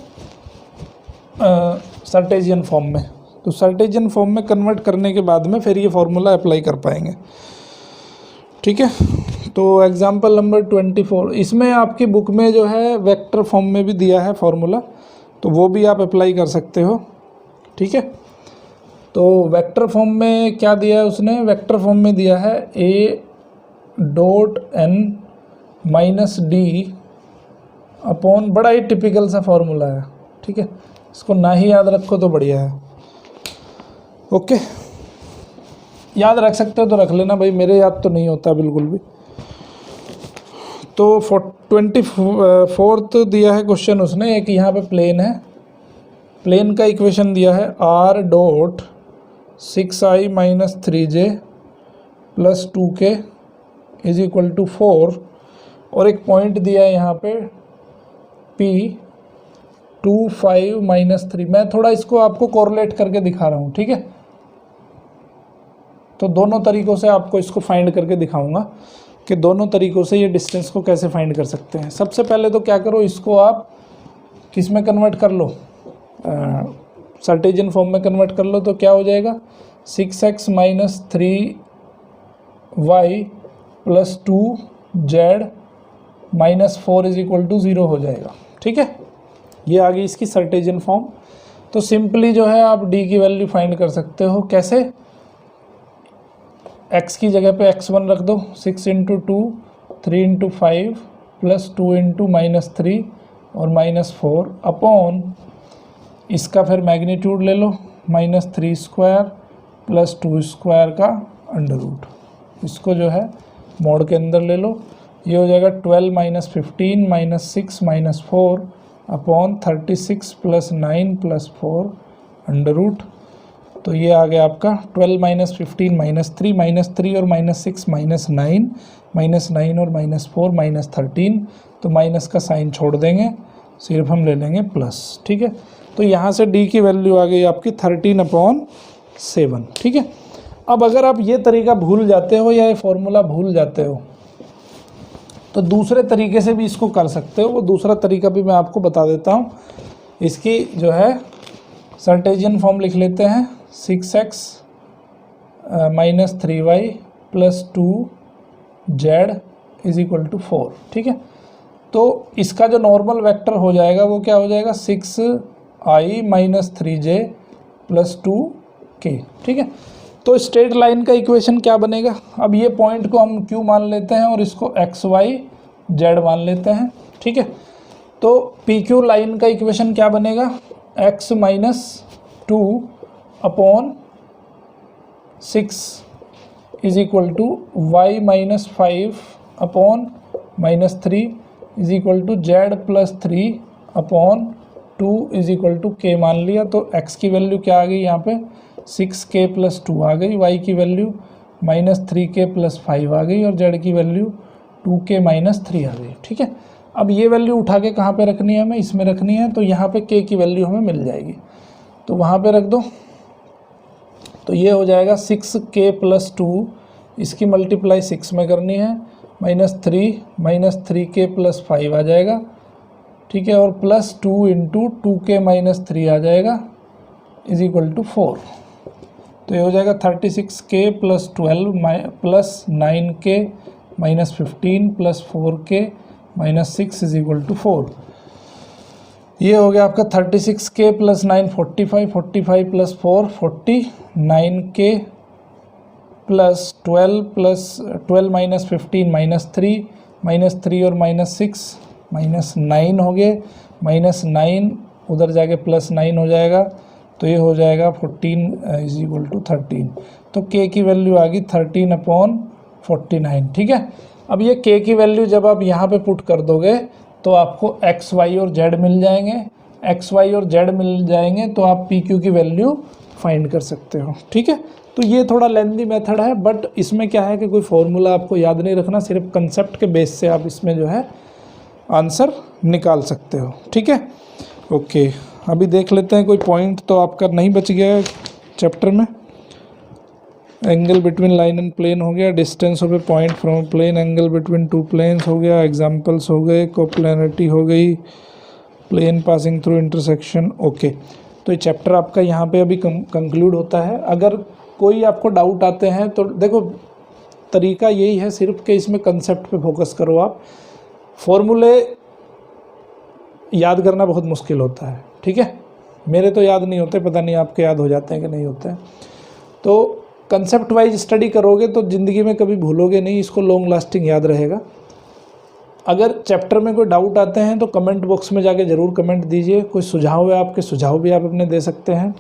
सर्टेजियन फॉर्म में, तो सर्टेजियन फॉर्म में कन्वर्ट करने के बाद में फिर ये फॉर्मूला अप्लाई कर पाएंगे। ठीक है, तो एग्जांपल नंबर 24, इसमें आपकी बुक में जो है वेक्टर फॉर्म में भी दिया है फॉर्मूला, तो वो भी आप अप्लाई कर सकते हो। ठीक है, तो वेक्टर फॉर्म में क्या दिया है उसने, वेक्टर फॉर्म में दिया है a dot n minus D upon, बड़ा ही टिपिकल सा फॉर्मूला है। ठीक है, इसको ना ही याद रखो तो बढ़िया है। ओके, याद रख सकते हो तो रख लेना भाई, मेरे याद तो नहीं होता बिल्कुल भी। तो 24th दिया है क्वेश्चन उसने, एक यहाँ पे प्लेन है, प्लेन का इक्वेशन दिया है r dot 6i minus 3j plus 2k is equal to 4, और एक पॉइंट दिया है यहाँ पे p 2 5 माइनस 3। मैं थोड़ा इसको आपको कोरिलेट करके दिखा रहा हूँ। ठीक है, तो दोनों तरीक़ों से आपको इसको फाइंड करके दिखाऊंगा कि दोनों तरीक़ों से ये डिस्टेंस को कैसे फाइंड कर सकते हैं। सबसे पहले तो क्या करो, इसको आप किस में कन्वर्ट कर लो, सर्टेजियन फॉर्म में कन्वर्ट कर लो, तो क्या हो जाएगा 6x minus 3y plus 2z minus 4 is equal to 0 हो जाएगा। ठीक है, ये आ गई इसकी सर्टेजियन फॉर्म। तो सिंपली जो है आप d की वैल्यू फाइंड कर सकते हो। कैसे, x की जगह पे x1 रख दो, 6 into 2 3 into 5 plus 2 into minus 3 और माइनस 4 अपॉन, इसका फिर मैग्नीट्यूड ले लो माइनस 3 स्क्वायर प्लस 2 स्क्वायर का अंडर रूट, इसको जो है मोड के अंदर ले लो, ये हो जाएगा 12 minus 15 minus 6 minus 4 upon 36 plus 9 plus 4 under root. तो ये आ गया आपका 12 माइनस 15 माइनस 3 और माइनस 6 माइनस 9 और माइनस 4 माइनस 13, तो माइनस का साइन छोड़ देंगे, सिर्फ हम ले लेंगे प्लस। ठीक है, तो यहाँ से d की वैल्यू आ गई आपकी 13/7। ठीक है, अब अगर आप ये तरीका भूल जाते हो या ये फॉर्मूला भूल जाते हो तो दूसरे तरीके से भी इसको कर सकते हो। वो दूसरा तरीका भी मैं आपको बता देता हूँ। इसकी जो है सर्टेजियन फॉर्म लिख लेते हैं, 6x minus 3y plus 2z is equal to 4। ठीक है, तो इसका जो नॉर्मल वेक्टर हो जाएगा वो क्या हो जाएगा 6i minus 3j plus 2k। ठीक है, तो स्ट्रेट लाइन का इक्वेशन क्या बनेगा, अब ये पॉइंट को हम q मान लेते हैं और इसको x y z मान लेते हैं। ठीक है, तो पी क्यू लाइन का इक्वेशन क्या बनेगा, x minus 2 upon 6 is equal to y minus 5 upon minus 3 is equal to z plus 3 upon 2 is equal to k मान लिया। तो x की वैल्यू क्या आ गई यहाँ पे 6k प्लस 2 आ गई, y की वैल्यू माइनस 3k प्लस 5 आ गई और z की वैल्यू 2k माइनस 3 आ गई। ठीक है, अब ये वैल्यू उठा के कहाँ पे रखनी है हमें, इसमें रखनी है। तो यहाँ पे k की वैल्यू हमें मिल जाएगी, तो वहाँ पे रख दो। तो ये हो जाएगा 6k प्लस 2, इसकी मल्टीप्लाई 6 में करनी है, माइनस 3k प्लस 5 आ जाएगा। ठीक है, और प्लस 2 इंटू 2k माइनस 3 आ जाएगा इज इक्वल टू 4। तो ये हो जाएगा 36k प्लस 12 प्लस 9k minus 15 plus 4k minus 6 is equal to 4। ये हो गया आपका 36k plus 9 45 plus 4 49k plus 12 minus 15 minus 3 और माइनस 6 माइनस 9 हो गए, माइनस 9 उधर जाके प्लस 9 हो जाएगा। तो ये हो जाएगा 14 इज इक्वल टू 13। तो k की वैल्यू आ गई 13 अपॉन 49। ठीक है, अब ये k की वैल्यू जब आप यहाँ पे पुट कर दोगे तो आपको x, y और z मिल जाएंगे। x, y और z मिल जाएंगे तो आप पी क्यू की वैल्यू फाइंड कर सकते हो। ठीक है, तो ये थोड़ा लेंदी मेथड है, बट इसमें क्या है कि कोई फॉर्मूला आपको याद नहीं रखना, सिर्फ कंसेप्ट के बेस से आप इसमें जो है आंसर निकाल सकते हो। ठीक है, ओके, अभी देख लेते हैं कोई पॉइंट तो आपका नहीं बच गया है चैप्टर में। Angle between line and plane हो गया, distance of a point from plane, angle between two planes हो गया, एग्जांपल्स हो गए, कोप्लेनरिटी हो गई, plane passing through intersection. Okay, तो ये चैप्टर आपका यहाँ पे अभी कंक्लूड होता है। अगर कोई आपको डाउट आते हैं तो देखो तरीका यही है सिर्फ कि इसमें कंसेप्ट पे फोकस करो आप। फॉर्मूले याद करना बहुत मुश्किल होता है। ठीक है, मेरे तो याद नहीं होते, पता नहीं आपके याद हो जाते हैं कि नहीं होते हैं। तो कंसेप्ट वाइज स्टडी करोगे तो ज़िंदगी में कभी भूलोगे नहीं, इसको लॉन्ग लास्टिंग याद रहेगा। अगर चैप्टर में कोई डाउट आते हैं तो कमेंट बॉक्स में जाके ज़रूर कमेंट दीजिए। कोई सुझाव है आपके, सुझाव भी आप अपने दे सकते हैं।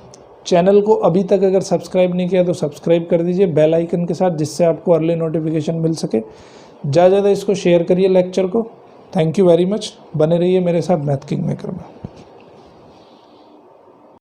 चैनल को अभी तक अगर सब्सक्राइब नहीं किया तो सब्सक्राइब कर दीजिए बेल आइकन के साथ, जिससे आपको अर्ली नोटिफिकेशन मिल सके। ज़्यादा इसको शेयर करिए लेक्चर को। थैंक यू वेरी मच, बने रहिए मेरे साथ मैथ किंग मेकर में।